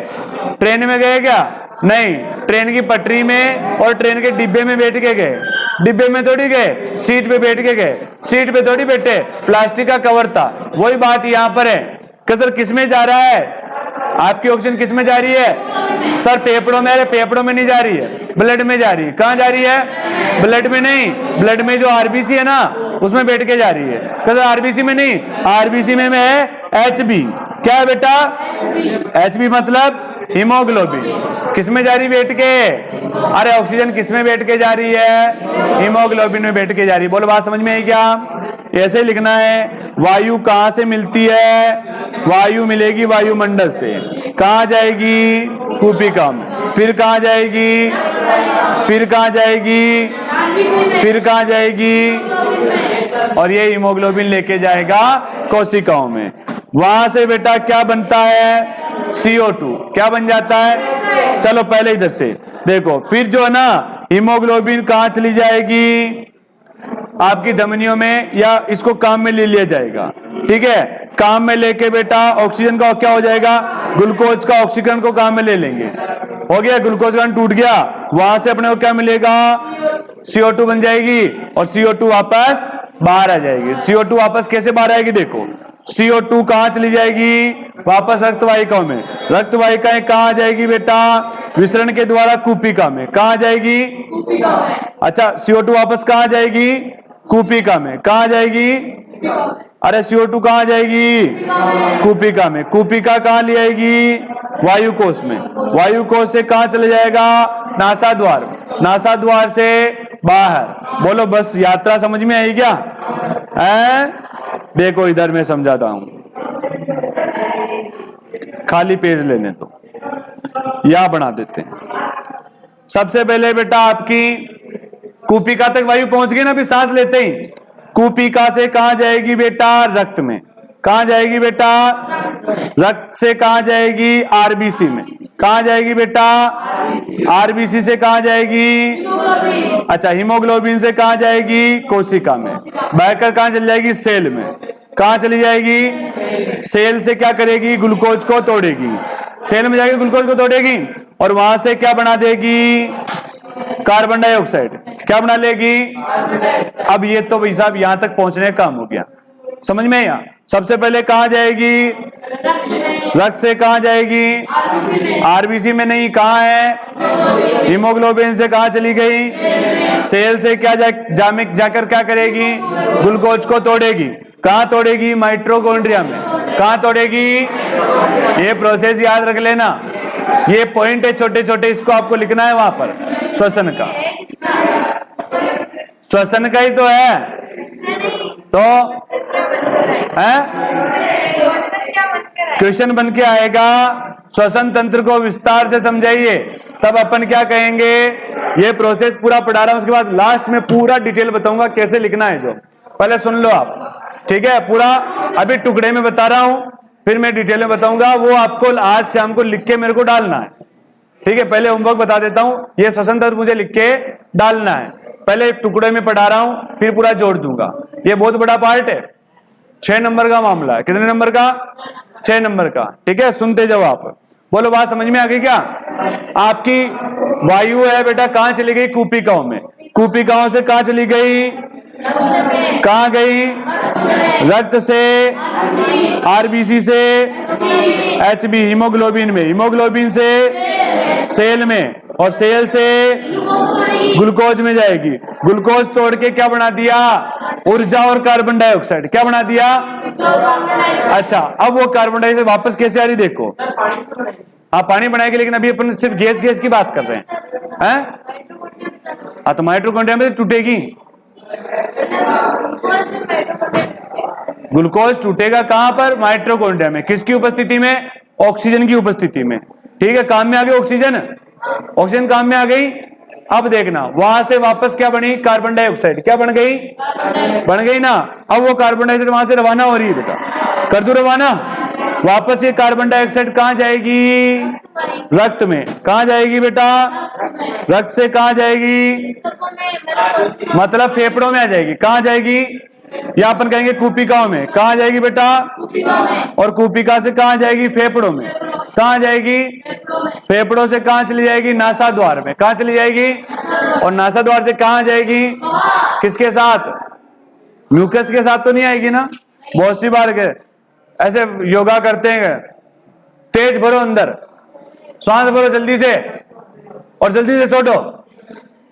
ट्रेन में गए क्या? नहीं, ट्रेन की पटरी में और ट्रेन के डिब्बे में बैठ के गए। डिब्बे में थोड़ी गए, सीट पे बैठ के गए। सीट पे थोड़ी बैठे, प्लास्टिक का कवर था। वही बात यहाँ पर है कि सर किसमें जा रहा है? आपकी ऑक्सीजन किसमें जा रही है? सर फेफड़ों में। अरे फेफड़ों में नहीं जा रही है, ब्लड में जा रही है। कहाँ जा रही है? ब्लड में नहीं, ब्लड में जो आरबीसी है ना उसमें बैठ के जा रही है। सर आरबीसी में नहीं, आरबीसी में है एचबी। क्या है बेटा? एचबी मतलब हीमोग्लोबिन। किसमें जा रही बैठ के? अरे ऑक्सीजन किसमें बैठ के जा रही है? हीमोग्लोबिन में बैठ के जा रही है। बोलो बात समझ में आई क्या? ऐसे लिखना है। वायु कहां से मिलती है? वायु मिलेगी वायुमंडल से। कहां जाएगी? कूपिका में। फिर कहां जाएगी? फिर कहां जाएगी? फिर कहां जाएगी? और ये हीमोग्लोबिन लेके जाएगा कोशिकाओं में। वहां से बेटा क्या बनता है? CO2। क्या बन जाता है? चलो पहले इधर से देखो। फिर जो है ना हीमोग्लोबिन कहां चली जाएगी? आपकी धमनियों में, या इसको काम में ले लिया जाएगा। ठीक है, काम में लेके बेटा ऑक्सीजन का क्या हो जाएगा? ग्लूकोज का ऑक्सीजन को काम में ले लेंगे। हो गया, ग्लूकोज का टूट गया। वहां से अपने को क्या मिलेगा? CO2 बन जाएगी और CO2 वापस बाहर आ जाएगी। CO2 वापस कैसे बाहर आएगी? देखो, CO2 कहां चली जाएगी? वापस रक्त वाहिकाओं में। रक्त वाहिकाएं कहां जाएगी बेटा? विसरण के द्वारा कूपिका में। कहां जाएगी? अच्छा, CO2 वापस कहां जाएगी? कूपिका में। कहां जाएगी? अरे CO2 कहां जाएगी? कूपिका में। कूपिका कहां ले आएगी? वायुकोश में। वायुकोश से कहां चले जाएगा? नासाद्वार। नासाद्वार से बाहर। बोलो बस यात्रा समझ में आई क्या? देखो इधर मैं समझाता हूं, खाली पेज लेने तो या बना देते हैं। सबसे पहले बेटा आपकी कूपिका तक वायु पहुंच गई ना, अभी सांस लेते ही। कूपिका से कहां जाएगी बेटा? रक्त में। कहां जाएगी बेटा? रक्त से कहां जाएगी? आरबीसी में। कहां जाएगी बेटा? आरबीसी से कहां जाएगी? अच्छा, हीमोग्लोबिन से कहां जाएगी? कोशिका में। बहकर कहां चली जाएगी? सेल में। कहां चली जाएगी? सेल से क्या करेगी? ग्लूकोज को तोड़ेगी। सेल में जाएगी, ग्लूकोज को तोड़ेगी और वहां से क्या बना देगी? Carbon dioxide. क्या बना लेगी? अब ये तो भाई साहब यहां तक पहुंचने का काम हो गया, समझ में आया? सबसे पहले कहां जाएगी? रक्त से कहां जाएगी? आरबीसी में नहीं, कहां है? हीमोग्लोबिन से कहां चली गई? सेल से क्या जाकर क्या करेगी? ग्लूकोज को तोड़ेगी। कहां तोड़ेगी? माइटोकॉन्ड्रिया में। कहां तोड़ेगी? ये प्रोसेस याद रख लेना, ये पॉइंट है छोटे छोटे, इसको आपको लिखना है वहां पर। श्वसन का, श्वसन का ही तो है, तो है क्वेश्चन बन के आएगा। श्वसन तंत्र को विस्तार से समझाइए, तब अपन क्या कहेंगे? ये प्रोसेस पूरा पढ़ा रहा हूं, उसके बाद लास्ट में पूरा डिटेल बताऊंगा कैसे लिखना है। जो पहले सुन लो आप, ठीक है? पूरा अभी टुकड़े में बता रहा हूं, फिर मैं डिटेल में बताऊंगा। वो आपको आज शाम को लिख के मेरे को डालना है, ठीक है? पहले होमवर्क बता देता हूं, ये श्वसन तंत्र मुझे लिख के डालना है। पहले टुकड़े में पढ़ा रहा हूं, फिर पूरा जोड़ दूंगा। ये बहुत बड़ा पार्ट है, 6 नंबर का मामला है। कितने नंबर का? 6 नंबर का, ठीक है? सुनते जाओ आप। बोलो बात समझ में आ गई क्या? आपकी वायु है बेटा, कहां चली गई? कूपिकाओं में। कूपिकाओं से कहां चली गई? कहां गई? रक्त से, आरबीसी से, एचबी हीमोग्लोबिन में, हीमोग्लोबिन से सेल में, और सेल से ग्लूकोज में जाएगी। ग्लूकोज तोड़ के क्या बना दिया? ऊर्जा और कार्बन डाइऑक्साइड। क्या बना दिया? अच्छा, अब वो कार्बन डाइऑक्साइड वापस कैसे आ रही देखो। हाँ, पानी बनाएगी, लेकिन अभी अपन सिर्फ गैस की बात कर रहे हैं। हाँ, तो माइटोकॉन्ड्रिया में टूटेगी। ग्लूकोज टूटेगा कहां पर? माइटोकॉन्ड्रिया में। किसकी उपस्थिति में? ऑक्सीजन की उपस्थिति में, ठीक है? काम में आ गई ऑक्सीजन, ऑक्सीजन काम में आ गई। अब देखना, वहां से वापस क्या बनी? Carbon dioxide. क्या बन गई? बन गई ना। अब वो कार्बन डाइऑक्साइड वहां से रवाना हो रही है बेटा, कर दो रवाना। वापस ये कार्बन डाइऑक्साइड कहां जाएगी? रक्त में। कहां जाएगी बेटा? रक्त से कहां जाएगी? मतलब फेफड़ों में आ जाएगी। कहां जाएगी? या अपन कहेंगे कूपिकाओं में। कहां जाएगी बेटा? और कूपिका से कहां जाएगी? फेफड़ों में। कहां जाएगी? फेफड़ों से कहां चली जाएगी? नासा द्वार में। कहां चली जाएगी? और नासा द्वार से कहां जाएगी? किसके साथ? म्यूकस के साथ तो नहीं आएगी ना। बहुत सी बार के ऐसे योगा करते हैं, तेज भरो अंदर, सांस भरो जल्दी से और जल्दी से छोड़ो,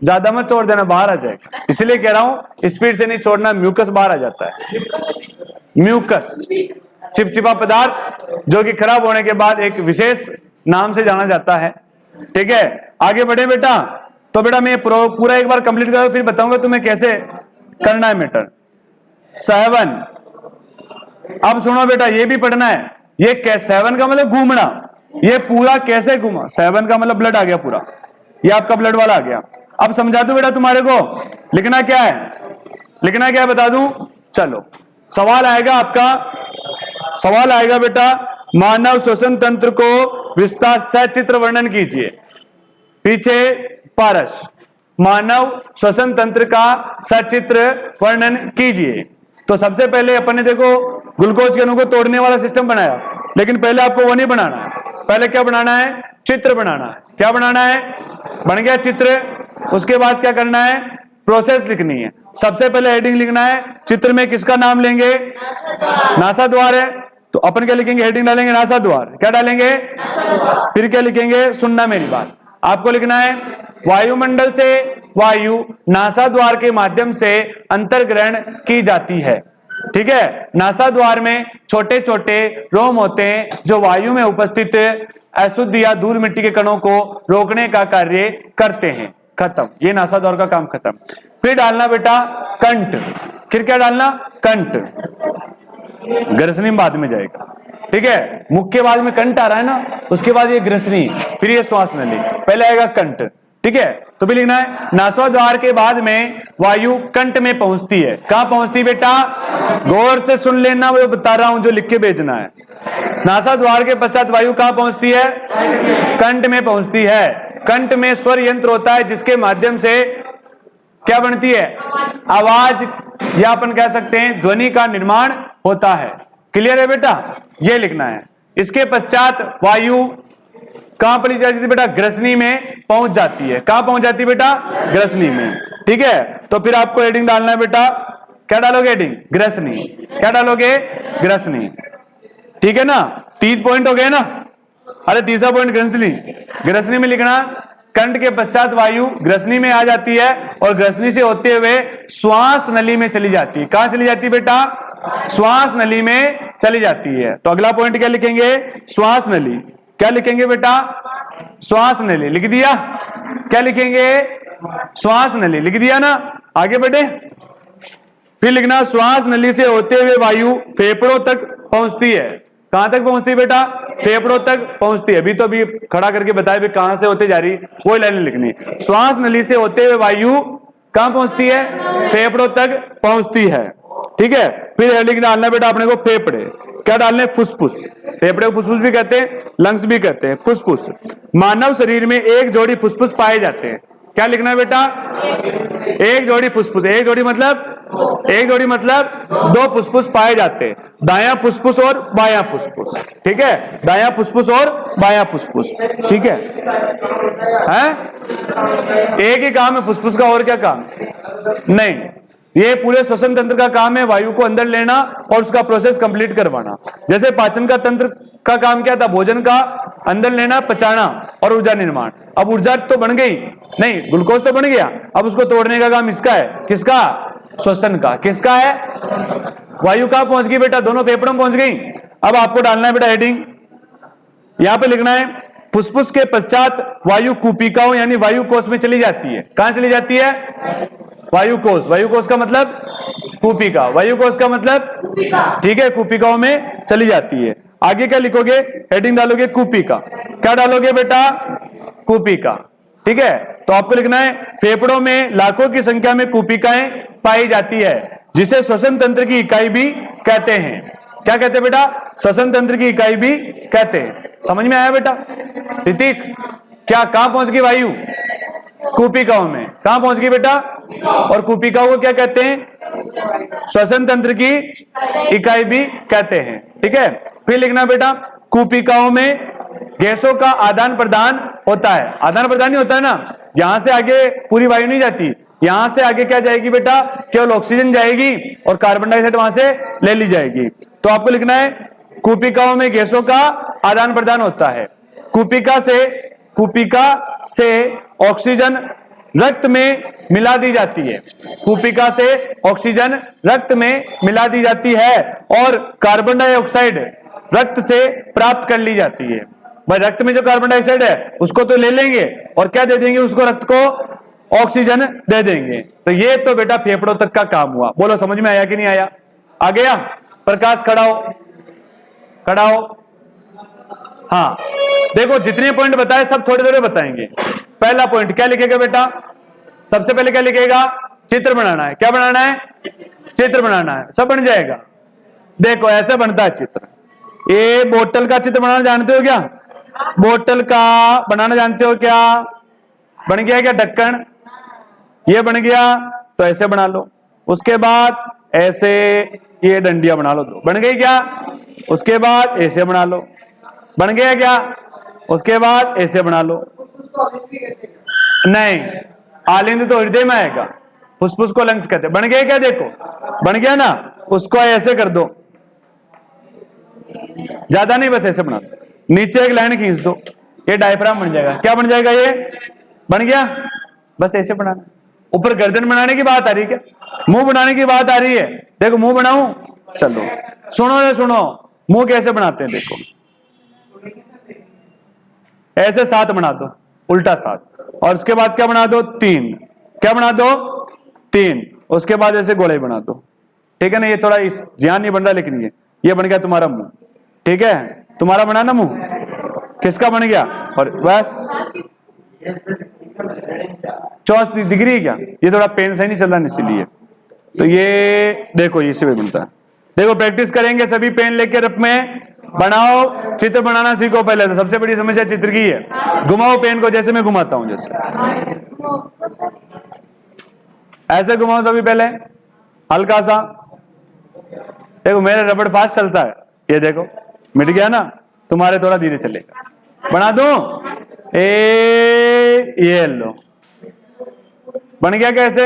ज्यादा मत छोड़ देना, बाहर आ जाएगा। इसलिए कह रहा हूं स्पीड से नहीं छोड़ना, म्यूकस बाहर आ जाता है। म्यूकस चिपचिपा पदार्थ जो कि खराब होने के बाद एक विशेष नाम से जाना जाता है। ठीक है, आगे बढ़े बेटा। तो बेटा मैं पूरा एक बार कंप्लीट करूं, फिर बताऊंगा तुम्हें कैसे करना है मैटर। 7 अब सुनो बेटा, ये भी पढ़ना है। ये 7 का मतलब घूमना, ये पूरा कैसे घूमा। 7 का मतलब ब्लड आ गया पूरा, ये आपका ब्लड वाला आ गया। अब समझा दूं बेटा तुम्हारे को, लिखना क्या है? लिखना क्या है बता दूं? चलो सवाल आएगा आपका, सवाल आएगा बेटा, मानव श्वसन तंत्र को विस्तार सचित्र वर्णन कीजिए। पीछे पारस, मानव श्वसन तंत्र का सचित्र वर्णन कीजिए। तो सबसे पहले अपन ने देखो ग्लूकोज के अणु को तोड़ने वाला सिस्टम बनाया, लेकिन पहले आपको वो नहीं बनाना है। पहले क्या बनाना है? चित्र बनाना है। क्या बनाना है? बन गया चित्र। उसके बाद क्या करना है? प्रोसेस लिखनी है। सबसे पहले हेडिंग लिखना है। चित्र में किसका नाम लेंगे? नासा द्वार है, तो अपन क्या लिखेंगे? हेडिंग डालेंगे नासा द्वार। क्या डालेंगे? फिर क्या लिखेंगे? सुनना मेरी बात, आपको लिखना है वायुमंडल से वायु नासा द्वार के माध्यम से अंतर्ग्रहण की जाती है। ठीक है, नासा द्वार में छोटे छोटे रोम होते हैं जो वायु में उपस्थित अशुद्ध या धूल मिट्टी के कणों को रोकने का कार्य करते हैं। खत्म, ये नासा द्वार का काम खत्म। फिर डालना बेटा कंठ। फिर क्या डालना? कंठ। ग्रसनी बाद में जाएगा। ठीक है, मुख्य बाद में कंठ आ रहा है ना, उसके बाद ये ग्रसनी, फिर ये श्वास नली, पहले आएगा कंठ। ठीक है, तो भी लिखना है नासा द्वार के बाद में वायु कंठ में पहुंचती है। कहां पहुंचती बेटा? गौर से सुन लेना, वो बता रहा हूं जो लिख के भेजना है। नासा द्वार के पश्चात वायु कहां पहुंचती है? कंठ में पहुंचती है। कंठ में स्वर यंत्र होता है जिसके माध्यम से क्या बनती है? आवाज, या अपन कह सकते हैं ध्वनि का निर्माण होता है। क्लियर है बेटा? ये लिखना है। इसके पश्चात वायु कहां पड़ी जाती है बेटा? ग्रसनी में पहुंच जाती है। कहां पहुंच जाती है बेटा? ग्रसनी में। ठीक है, तो फिर आपको हेडिंग डालना है बेटा। क्या डालोगे हेडिंग? ग्रसनी। क्या डालोगे? ग्रसनी। ठीक है ना, 3 पॉइंट हो गए ना। अरे तीसरा पॉइंट ग्रसनी। ग्रसनी में लिखना कंठ के पश्चात वायु ग्रसनी में आ जाती है और ग्रसनी से होते हुए श्वास नली में चली जाती है। कहां चली जाती है बेटा? श्वास नली में चली जाती है। तो अगला पॉइंट क्या लिखेंगे? श्वास नली। क्या लिखेंगे बेटा? श्वास नली। लिख दिया? क्या लिखेंगे? श्वास नली। लिख दिया ना? आगे बढ़े। फिर लिखना श्वास नली से होते हुए वायु फेफड़ों तक पहुंचती है। कहां तक पहुंचती है बेटा? फेफड़ों तक पहुंचती है। अभी तो अभी खड़ा करके बताया भी कहां से होते जा रही, वो लाइन लिखनी। श्वास नली से होते हुए वायु कहां पहुंचती है? फेफड़ों तक पहुंचती है। ठीक है, फिर हेडिंग डालना बेटा अपने को फेफड़े। क्या डालने? फुसफुस। फेफड़े को फुसफुस भी कहते हैं, लंग्स भी कहते हैं। फुसफुस, मानव शरीर में एक जोड़ी फुसफुस पाए जाते हैं। क्या लिखना है बेटा? एक जोड़ी फुसफुस। एक जोड़ी मतलब? एक जोड़ी मतलब 2 फुसफुस पाए जाते हैं, दायां फुसफुस और बायां फुसफुस। ठीक है, दायां फुसफुस और बायां फुसफुस। ठीक है, हैं? एक ही काम है फुसफुस का, और क्या काम? नहीं, ये पूरे श्वसन तंत्र का काम है वायु को अंदर लेना और उसका प्रोसेस कंप्लीट करवाना। जैसे पाचन का तंत्र का काम क्या था? भोजन का अंदर लेना, पचाना और ऊर्जा निर्माण। अब ऊर्जा तो बन गई, नहीं ग्लूकोज तो बन गया, अब उसको तोड़ने का काम इसका है। किसका? श्वसन का। किसका है? वायु कहां पहुंच गई बेटा? दोनों फेफड़ों में पहुंच गई। अब आपको डालना है बेटा हेडिंग, यहां पे लिखना है फुसफुस के पश्चात वायु कूपिकाओं यानी वायु कोष में चली जाती है। कहां चली जाती है? वायु कोष। वायु कोष का मतलब कूपिका। वायु कोष का मतलब? ठीक है, कूपिकाओं में चली जाती है। आगे क्या लिखोगे? हेडिंग डालोगे कूपिका। क्या डालोगे बेटा? कूपिका। ठीक है, तो आपको लिखना है फेफड़ों में लाखों की संख्या में कूपिकाएं पाई जाती है, जिसे श्वसन तंत्र की इकाई भी कहते हैं। क्या कहते हैं बेटा? श्वसन तंत्र की इकाई भी कहते हैं। समझ में आया बेटा? ऋतिक, क्या कहां पहुंच गई वायु? कूपिकाओं में। कहां पहुंच गई बेटा? और कूपिकाओं को क्या कहते हैं? श्वसन तंत्र की इकाई भी कहते हैं। ठीक है, फिर लिखना बेटा, कूपिकाओं में गैसों का आदान प्रदान होता है। आदान प्रदान ही होता है ना, यहां से आगे पूरी वायु नहीं जाती, यहां से आगे क्या जाएगी बेटा? केवल ऑक्सीजन जाएगी और कार्बन डाइऑक्साइड वहां से ले ली जाएगी। तो आपको लिखना है कूपिकाओं में गैसों का आदान प्रदान होता है। कूपिका से ऑक्सीजन रक्त में मिला दी जाती है। कूपिका से ऑक्सीजन रक्त में मिला दी जाती है और कार्बन डाइऑक्साइड रक्त से प्राप्त कर ली जाती है। भाई रक्त में जो कार्बन डाइऑक्साइड है उसको तो ले लेंगे और क्या दे देंगे उसको? रक्त को ऑक्सीजन दे देंगे। तो ये तो बेटा फेफड़ों तक का काम हुआ। बोलो समझ में आया कि नहीं आया? आ गया? प्रकाश खड़ा हो। हाँ देखो, जितने पॉइंट बताए सब थोड़े थोड़े बताएंगे। पहला पॉइंट क्या लिखेगा बेटा? सबसे पहले क्या लिखेगा? चित्र बनाना है। क्या बनाना है? चित्र बनाना है। सब बन जाएगा। देखो ऐसे बनता है चित्र। ये बोतल का चित्र बनाना जानते हो क्या? बोतल का बनाना जानते हो क्या? बन गया क्या ढक्कन? ये बन गया तो ऐसे बना लो। उसके बाद ऐसे ये डंडियां बना लो। दो बन गई क्या? उसके बाद ऐसे बना लो। बन गया क्या? उसके बाद ऐसे बना लो। नहीं, आलिंद तो हृदय में आएगा, फुसफुस को लंग्स कहते हैं। बन गया क्या? देखो बन गया ना, उसको ऐसे कर दो, ज्यादा नहीं, बस ऐसे बना दो। नीचे एक लाइन खींच दो, ये डायफ्राम बन जाएगा। क्या बन जाएगा? ये बन गया। बस ऐसे बनाना। ऊपर गर्दन बनाने की बात आ रही है क्या? मुंह बनाने की बात आ रही है? देखो मुंह बनाऊं, चलो सुनो मुंह कैसे बनाते हैं। देखो ऐसे 7 बना दो, उल्टा 7, और उसके बाद क्या बना दो? 3। क्या बना दो? 3। उसके बाद ऐसे गोले बना दो। ठीक है ना? ये थोड़ा इस ध्यान नहीं बन रहा, लेकिन ये बन गया तुम्हारा मुंह। ठीक है, तुम्हारा बना ना मुंह, किसका बन गया? और बस 64 डिग्री क्या? ये थोड़ा पेन सही नहीं चल रहा इसीलिए। तो ये देखो इसी में बनता है। देखो प्रैक्टिस करेंगे सभी, पेन लेके रफ में बनाओ, चित्र बनाना सीखो पहले। तो सबसे बड़ी समस्या चित्र की है। घुमाओ पेन को, जैसे मैं घुमाता हूं, जैसे ऐसे घुमाओ सभी पहले, हल्का सा। देखो मेरा रबड़ फास्ट चलता है, ये देखो मिट गया ना, तुम्हारे थोड़ा धीरे चलेगा। बना दो ये लो, बन गया कैसे?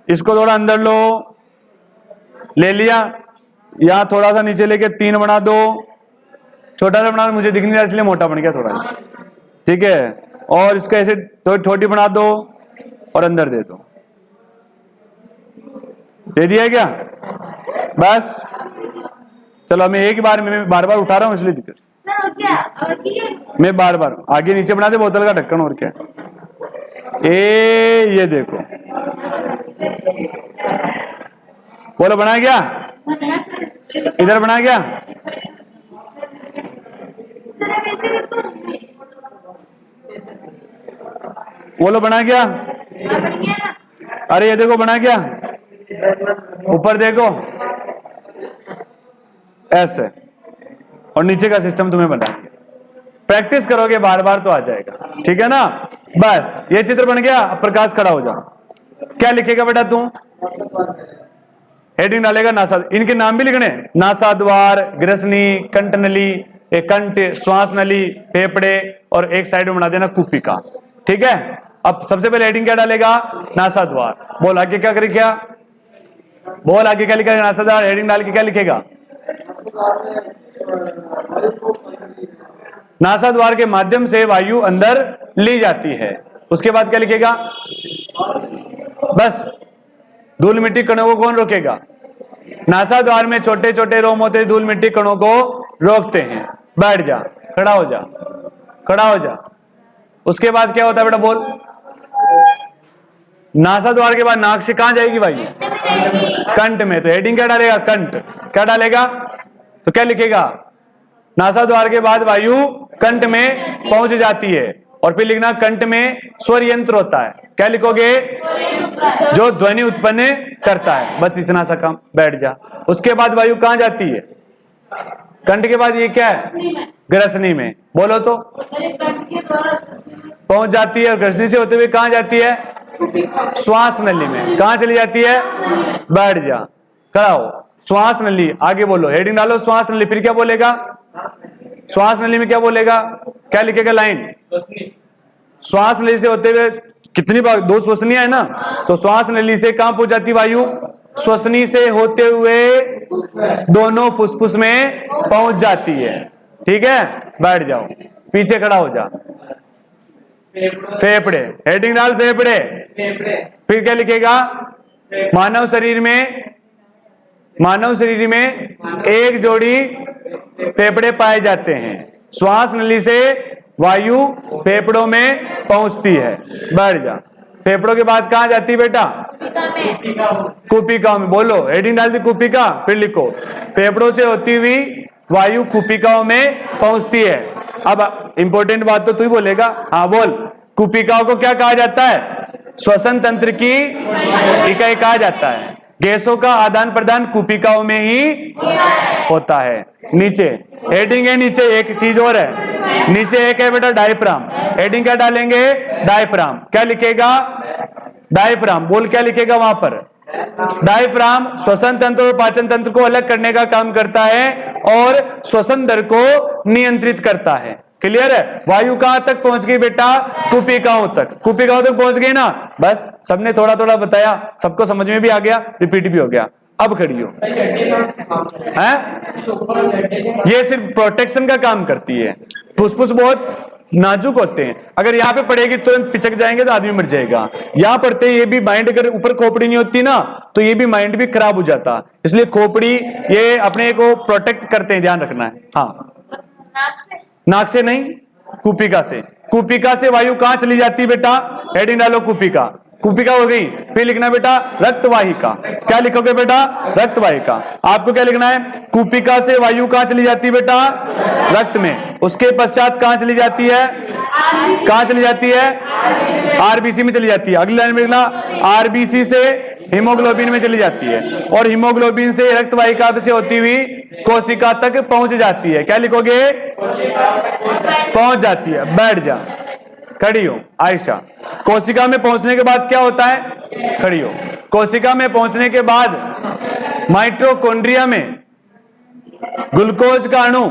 इसको थोड़ा अंदर लो, ले लिया, यहां थोड़ा सा नीचे लेके 3 बना दो। छोटा सा बना, मुझे दिख नहीं रहा इसलिए मोटा बन गया थोड़ा। ठीक है, और इसको ऐसे थोड़ी छोटी बना दो और अंदर दे दो। दे दिया क्या? बस चलो, मैं एक बार में बार बार उठा रहा हूं इसलिए दिक्कत। मैं बार बार आगे नीचे बना दे बोतल का ढक्कन, और क्या। ये देखो, बोलो बना गया? इधर बना गया? बोलो बना गया? अरे ये देखो बना गया। ऊपर देखो ऐसे, और नीचे का सिस्टम तुम्हें बना। प्रैक्टिस करोगे बार बार तो आ जाएगा। ठीक है ना? बस ये चित्र बन गया। अब प्रकाश खड़ा हो जाओ। क्या लिखेगा बेटा तू? हेडिंग डालेगा नासा। इनके नाम भी लिखने, नासाद्वार, ग्रसनी, कंठनली, कंठ, श्वास नली, फेफड़े, और एक साइड में बना देना कूपिका। ठीक है, अब सबसे पहले हेडिंग क्या डालेगा? नासाद्वार। बोल आगे क्या करे? क्या बोल आगे क्या लिखेगा? नासाद्वार हेडिंग डाल के क्या लिखेगा? नासाद्वार के माध्यम से वायु अंदर ली जाती है। उसके बाद क्या लिखेगा? बस धूल मिट्टी कणों को कौन रोकेगा? नासाद्वार में छोटे छोटे रोम होते, धूल मिट्टी कणों को रोकते हैं। बैठ जा, खड़ा हो जा, खड़ा हो जा। उसके बाद क्या होता है बेटा? बोल। नासाद्वार के बाद नाक से कहां जाएगी वायु? कंठ में। तो हेडिंग क्या डालेगा? कंठ। क्या डालेगा? तो क्या लिखेगा? नासाद्वार के बाद वायु कंठ में पहुंच जाती है। और फिर लिखना कंठ में स्वर यंत्र होता है। क्या लिखोगे? जो ध्वनि उत्पन्न करता है। बस इतना सा काम, बैठ जा। उसके बाद वायु कहां जाती है? कंठ के बाद ये क्या है? ग्रसनी में। बोलो तो। पहुंच जाती है और ग्रसनी से होते हुए कहां जाती है? श्वास नली में। कहां चली जाती है? बैठ जा, खड़ा हो। श्वास नली, आगे बोलो, हेडिंग डालो श्वास नली। फिर क्या बोलेगा? श्वास नली में क्या बोलेगा? क्या लिखेगा लाइन? श्वास नली से होते हुए कितनी बार? 2 श्वसनियां है ना, तो श्वास नली से कहां पहुंच जाती वायु? श्वसनी से होते हुए दोनों फुसफुस में पहुंच जाती है। ठीक है, बैठ जाओ, पीछे खड़ा हो जा। फेफड़े, हेडिंग डाल फेफड़े। फिर क्या लिखेगा? मानव शरीर में एक जोड़ी फेफड़े पाए जाते हैं। श्वास नली से वायु फेफड़ों में पहुंचती है। बैठ जा। फेफड़ों के बाद कहां जाती है बेटा? कुपिकाओं में। बोलो, हेडिंग डाल दी कुपिका। फिर लिखो, फेफड़ों से होती हुई वायु कुपिकाओं में पहुंचती है। अब इंपॉर्टेंट बात तो तू ही बोलेगा। हाँ बोल, कुपिकाओं को क्या कहा जाता है? श्वसन तंत्र की इकाई कहा जाता है। गैसों का आदान प्रदान कुपिकाओं में ही होता है। नीचे हेडिंग है, नीचे एक चीज और है, नीचे एक है बेटा डायफ्राम। हेडिंग क्या डालेंगे? डायफ्राम। क्या लिखेगा? डायफ्राम। बोल, क्या लिखेगा वहां पर? डायफ्राम श्वसन तंत्र और पाचन तंत्र को अलग करने का काम करता है और श्वसन दर को नियंत्रित करता है। क्लियर है? वायु कहां तक पहुंच गई बेटा? कुपिकाओं तक। कुपिकाओं तक पहुंच गई ना? बस, सबने थोड़ा थोड़ा बताया, सबको समझ में भी आ गया, रिपीट भी हो गया। अब खड़ी हो। है? ये सिर्फ प्रोटेक्शन का काम करती है। फुसफुस बहुत नाजुक होते हैं, अगर यहाँ पे पड़ेगी तुरंत पिचक जाएंगे तो आदमी मर जाएगा। यहाँ पड़ते ये भी माइंड, अगर ऊपर खोपड़ी नहीं होती ना तो ये भी माइंड भी खराब हो जाता। इसलिए खोपड़ी ये अपने को प्रोटेक्ट करते हैं, ध्यान रखना है। हाँ, नाक से नहीं, कुपिका से। कुपिका से वायु कहां चली जाती है बेटा? हेडिंग डालो कुपिका। कुपिका हो गई। फिर लिखना बेटा रक्तवाहिका। क्या लिखोगे बेटा? रक्तवाहिका। आपको क्या लिखना है? कुपिका से वायु कहां चली जाती है बेटा? रक्त में। उसके पश्चात कहां चली जाती है? कहां चली जाती है? आरबीसी में चली जाती है। अगली लाइन में लिखना, आरबीसी से हीमोग्लोबिन में चली जाती है और हीमोग्लोबिन से रक्तवाहिका से होती हुई कोशिका तक पहुंच जाती है। क्या लिखोगे? पहुंच जाती है। बैठ जा, खड़ी हो आयशा। कोशिका में पहुंचने के बाद क्या होता है? खड़ी हो। कोशिका में पहुंचने के बाद माइटोकॉन्ड्रिया में ग्लूकोज का अणु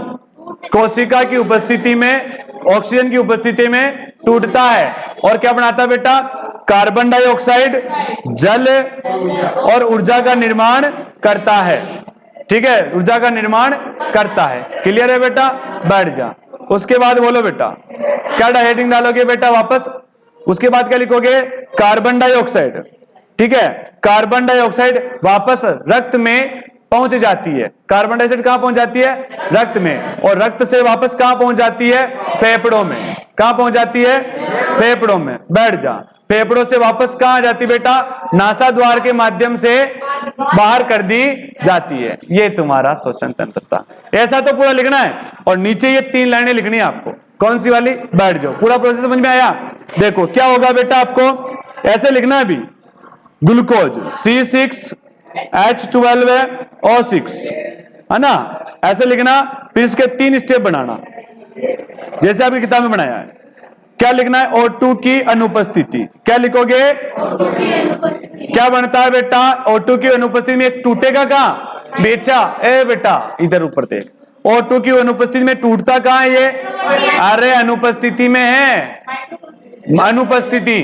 कोशिका की उपस्थिति में, ऑक्सीजन की उपस्थिति में टूटता है और क्या बनाता है बेटा? कार्बन डाइऑक्साइड, जल और ऊर्जा का निर्माण करता है। ठीक है, ऊर्जा का निर्माण करता है। क्लियर है बेटा? बैठ जा। उसके बाद बोलो बेटा, क्या हेडिंग डालोगे बेटा वापस? उसके बाद क्या लिखोगे? Carbon dioxide. ठीक है, कार्बन डाइऑक्साइड वापस रक्त में पहुंच जाती है। कार्बन डाइऑक्साइड कहां पहुंच जाती है? रक्त में। और रक्त से वापस कहां पहुंच जाती है? फेफड़ों में। कहां पहुंच जाती है? फेफड़ों में। बैठ जा। फेफड़ों से वापस कहां जाती बेटा? नासा द्वार के माध्यम से बाहर कर दी जाती है। ये तुम्हारा श्वसन तंत्र था। ऐसा तो पूरा लिखना है और नीचे ये 3 लाइनें लिखनी है आपको। कौन सी वाली? बैठ जाओ। पूरा प्रोसेस समझ में आया? देखो क्या होगा बेटा, आपको ऐसे लिखना है। भी ग्लूकोज C6H12O6 है ना, ऐसे लिखना। फिर इसके 3 स्टेप बनाना जैसे आपकी किताब में बनाया है। क्या लिखना है? O2 की अनुपस्थिति। क्या लिखोगे? क्या बनता है बेटा? O2 की अनुपस्थिति में एक टूटेगा कहां? बेचा ए बेटा, इधर ऊपर देख। O2 की अनुपस्थिति में टूटता कहां है ये? अरे अनुपस्थिति में है। अनुपस्थिति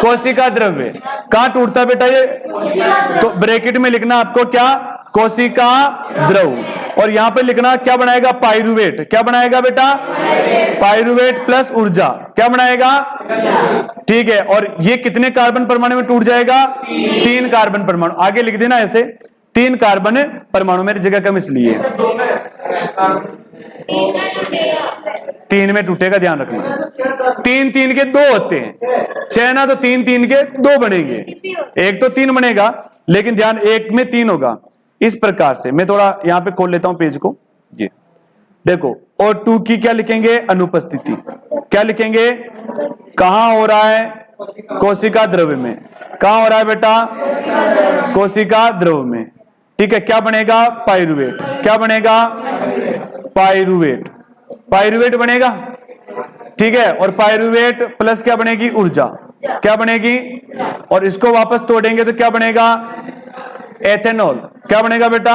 कोशिका द्रव्य। कहां टूटता बेटा ये? तो ब्रैकेट में लिखना आपको क्या? कोशिका द्रव। और यहां पे लिखना क्या बनाएगा? पाइरुवेट। क्या बनाएगा बेटा? पाइरुवेट प्लस ऊर्जा। क्या बनाएगा? ठीक है, और ये कितने कार्बन परमाणु में टूट जाएगा? 3 कार्बन परमाणु। आगे लिख देना ऐसे, 3 कार्बन परमाणु। मेरी जगह कम इसलिए 3 में टूटेगा, ध्यान रखना। 3 के 2 होते हैं, 6 ना, तो 3 के 2 बनेंगे। एक तो 3 बनेगा, लेकिन ध्यान, एक में 3 होगा। इस प्रकार से मैं थोड़ा यहां पे खोल लेता हूं पेज को। ये देखो, O2 की क्या लिखेंगे? अनुपस्थिति। क्या लिखेंगे? कहां हो रहा है? कोशिका द्रव्य में। कहां हो रहा है बेटा? कोशिका द्रव्य में। ठीक है, क्या बनेगा? पाइरुवेट। क्या बनेगा? पाइरुवेट, पाइरुवेट बनेगा, ठीक है। और पाइरुवेट प्लस क्या बनेगी, ऊर्जा, क्या बनेगी, और इसको वापस तोड़ेंगे तो क्या बनेगा, एथेनॉल, क्या बनेगा बेटा,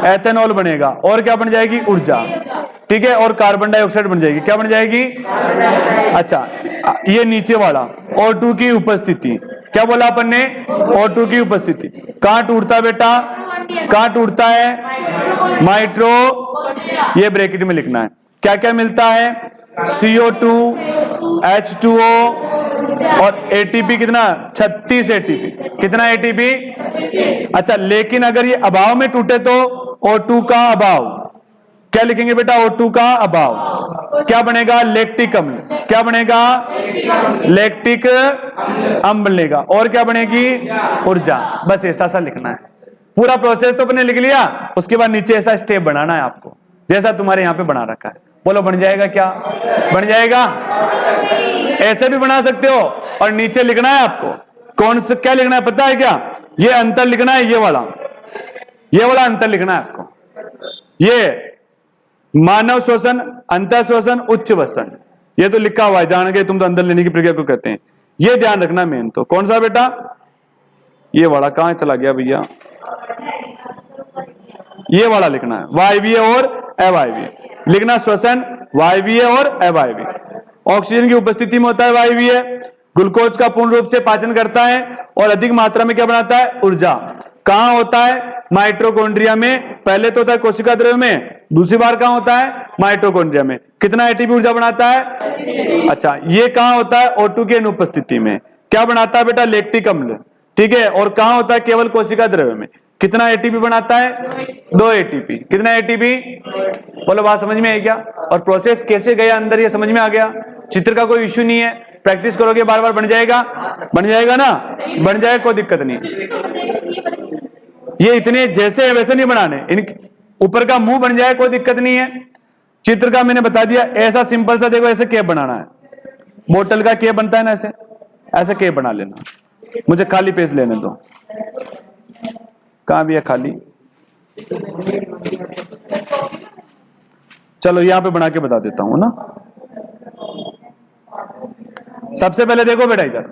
एथेनॉल बनेगा। और क्या बन जाएगी, ऊर्जा, ठीक है। और कार्बन डाइऑक्साइड बन जाएगी, क्या बन जाएगी, अच्छा। ये नीचे वाला O2 की उपस्थिति, क्या बोला अपन ने, O2 की उपस्थिति कहां टूटता है बेटा, कहां टूटता है, माइट्रो, ये ब्रैकेट में लिखना है। क्या क्या मिलता है, CO2, H2O और ATP, कितना, 36 ATP, कितना ATP, अच्छा। लेकिन अगर ये अभाव में टूटे तो O2 का अभाव, क्या लिखेंगे बेटा, O2 का अभाव, क्या बनेगा, लैक्टिक अम्ल, क्या बनेगा, लैक्टिक अम्ल बनेगा। और क्या बनेगी, ऊर्जा। बस ऐसा सा लिखना है, पूरा प्रोसेस तो अपने लिख लिया। उसके बाद नीचे ऐसा स्टेप बनाना है आपको, जैसा तुम्हारे यहां पे बना रखा है। बोलो बन जाएगा, क्या बन जाएगा, ऐसे भी बना सकते हो। और नीचे लिखना है आपको, कौन सा क्या लिखना है पता है क्या, ये अंतर लिखना है, ये वाला अंतर लिखना है आपको। ये मानव श्वसन, अंतर श्वसन, उच्च वसन, ये तो लिखा हुआ है, जान गए तुम तो अंदर लेने की प्रक्रिया को कहते हैं। ये ध्यान रखना मेन तो। कौन सा बेटा, ये वाला कहां चला गया भैया, ये वाला लिखना है, वायवीय और अवायवीय लिखना। श्वसन वायवीय और अवायवीय, ऑक्सीजन की उपस्थिति में होता है वायवीय, ग्लूकोज का पूर्ण रूप से पाचन करता है और अधिक मात्रा में क्या बनाता है, ऊर्जा। कहां होता है, माइटोकॉन्ड्रिया में। पहले तो होता है कोशिका द्रव्य में, दूसरी बार कहां होता है, माइटोकॉन्ड्रिया में। कितना एटीपी ऊर्जा बनाता है, अच्छा। ये कहां होता है, O2 की अनुपस्थिति में। क्या बनाता है बेटा, लैक्टिक अम्ल, ठीक है। और कहां होता है, केवल कोशिका द्रव्य में। कितना एटीपी बनाता है, 2 एटीपी। कितना एटीपी, बोलो बात समझ में आई क्या। और प्रोसेस कैसे गया अंदर, ये समझ में आ गया। चित्र का कोई इश्यू नहीं है, प्रैक्टिस करोगे बार बार बन जाएगा, बन जाएगा ना, बन जाएगा, कोई दिक्कत नहीं। ये इतने जैसे है वैसे नहीं बनाने, इन ऊपर का मुंह बन जाए कोई दिक्कत नहीं है। चित्र का मैंने बता दिया, ऐसा सिंपल सा देखो, ऐसे केप बनाना है। बोतल का केप बनता है ना, ऐसे ऐसे केप बना लेना। मुझे खाली पेज लेने दो, कहां भी है खाली, चलो यहां पे बना के बता देता हूं ना। सबसे पहले देखो बेटा, इधर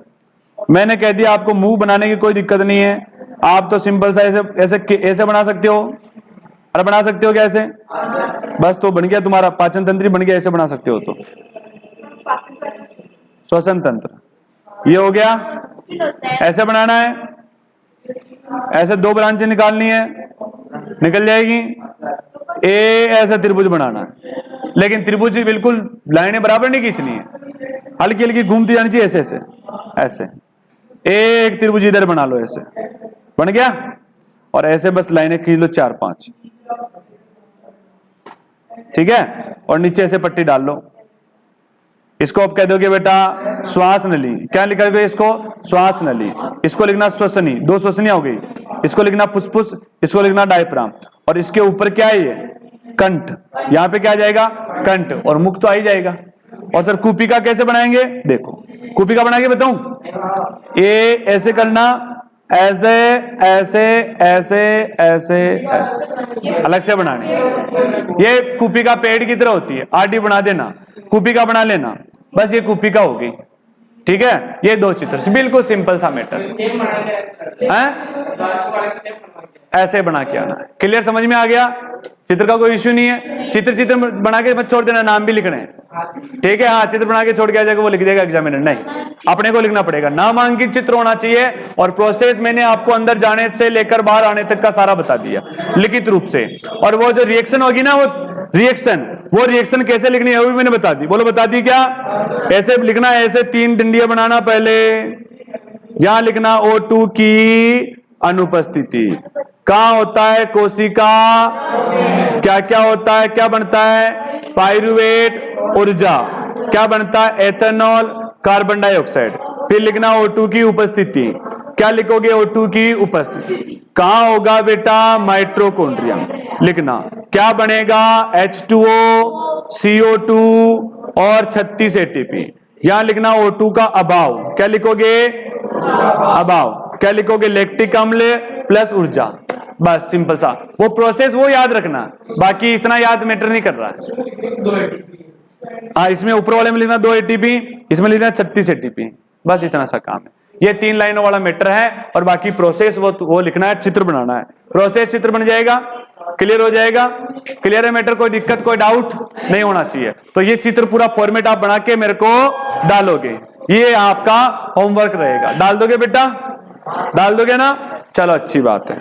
मैंने कह दिया आपको मुंह बनाने की कोई दिक्कत नहीं है। आप तो सिंपल सा ऐसे ऐसे ऐसे बना सकते हो, अरे बना सकते हो क्या ऐसे, बस तो बन गया तुम्हारा पाचन तंत्र बन गया। ऐसे बना सकते हो तो श्वसन तंत्र ये हो गया। ऐसे बनाना है, ऐसे 2 ब्रांचें निकालनी है, निकल जाएगी। ऐसे त्रिभुज बनाना है, लेकिन त्रिभुज बिल्कुल लाइनें बराबर नहीं खींचनी है, हल्की हल्की घूमती जानी चाहिए, ऐसे ऐसे ऐसे। एक त्रिभुज इधर बना लो, ऐसे बन गया। और ऐसे बस लाइनें खींच लो 4-5, ठीक है। और नीचे ऐसे पट्टी डाल लो। इसको आप कह दोगे बेटा श्वास नली, क्या लिखा गया इसको, श्वास नली। इसको लिखना श्वसनी, 2 श्वसनियां हो गई। इसको लिखना फुसफुस, इसको लिखना डायफ्राम। और इसके ऊपर क्या है, ये कंठ, यहां पे क्या आ जाएगा, कंठ, और मुख तो आ ही जाएगा। और सर कूपिका कैसे बनाएंगे, देखो कूपिका बना के बताऊं। ये ऐसे करना, ऐसे ऐसे ऐसे ऐसे ऐसे, अलग से बनाने। ये कूपिका पेड़ की तरह होती है, आडी बना देना, कूपिका बना लेना, बस ये कूपिका होगी, ठीक है। ये 2 चित्र, बिल्कुल सिंपल सा मैटर है, ऐसे बना के आना है। क्लियर, समझ में आ गया। चित्र का कोई इश्यू नहीं है। चित्र बना के मत छोड़ देना, नाम भी लिखने हैं, ठीक है। हाँ, चित्र बना के छोड़ के आ जाएगा, वो लिख देगा एग्जामिनर, नहीं, अपने को लिखना पड़ेगा। नामांकित चित्र होना चाहिए। और प्रोसेस मैंने आपको अंदर जाने से लेकर बाहर आने तक का सारा बता दिया लिखित रूप से। और वो जो रिएक्शन होगी ना, वो रिएक्शन कैसे लिखनी है वो भी मैंने बता दी। बोलो बता दी क्या, ऐसे लिखना है, ऐसे 3 डंडियां बनाना। पहले यहां लिखना O2 की अनुपस्थिति। कहां होता है, कोशिका, क्या क्या होता है, क्या बनता है, पाइरुवेट, ऊर्जा, क्या बनता है, एथेनॉल, कार्बन डाइऑक्साइड। फिर लिखना O2 की उपस्थिति, क्या लिखोगे, O2 की उपस्थिति। कहां होगा बेटा, माइटोकॉन्ड्रिया लिखना। क्या बनेगा, H2O, CO2 और 36 ATP। यहां लिखना O2 का अभाव, क्या लिखोगे, अभाव, क्या लिखोगे, लैक्टिक अम्ल प्लस ऊर्जा। बस सिंपल सा, वो प्रोसेस वो याद रखना, बाकी इतना याद मैटर नहीं कर रहा है। हाँ, इसमें ऊपर वाले में लिखना 2 ATP, इसमें लिखना 36 ATP, बस इतना सा काम है। ये 3 लाइनों वाला मैटर है, और बाकी प्रोसेस वो लिखना है, चित्र बनाना है। प्रोसेस चित्र बन जाएगा, क्लियर हो जाएगा। क्लियर है मैटर, कोई दिक्कत कोई डाउट नहीं होना चाहिए। तो ये चित्र पूरा फॉर्मेट आप बना के मेरे को डालोगे, ये आपका होमवर्क रहेगा। डाल दोगे बेटा, डाल दोगे ना, चलो अच्छी बात है।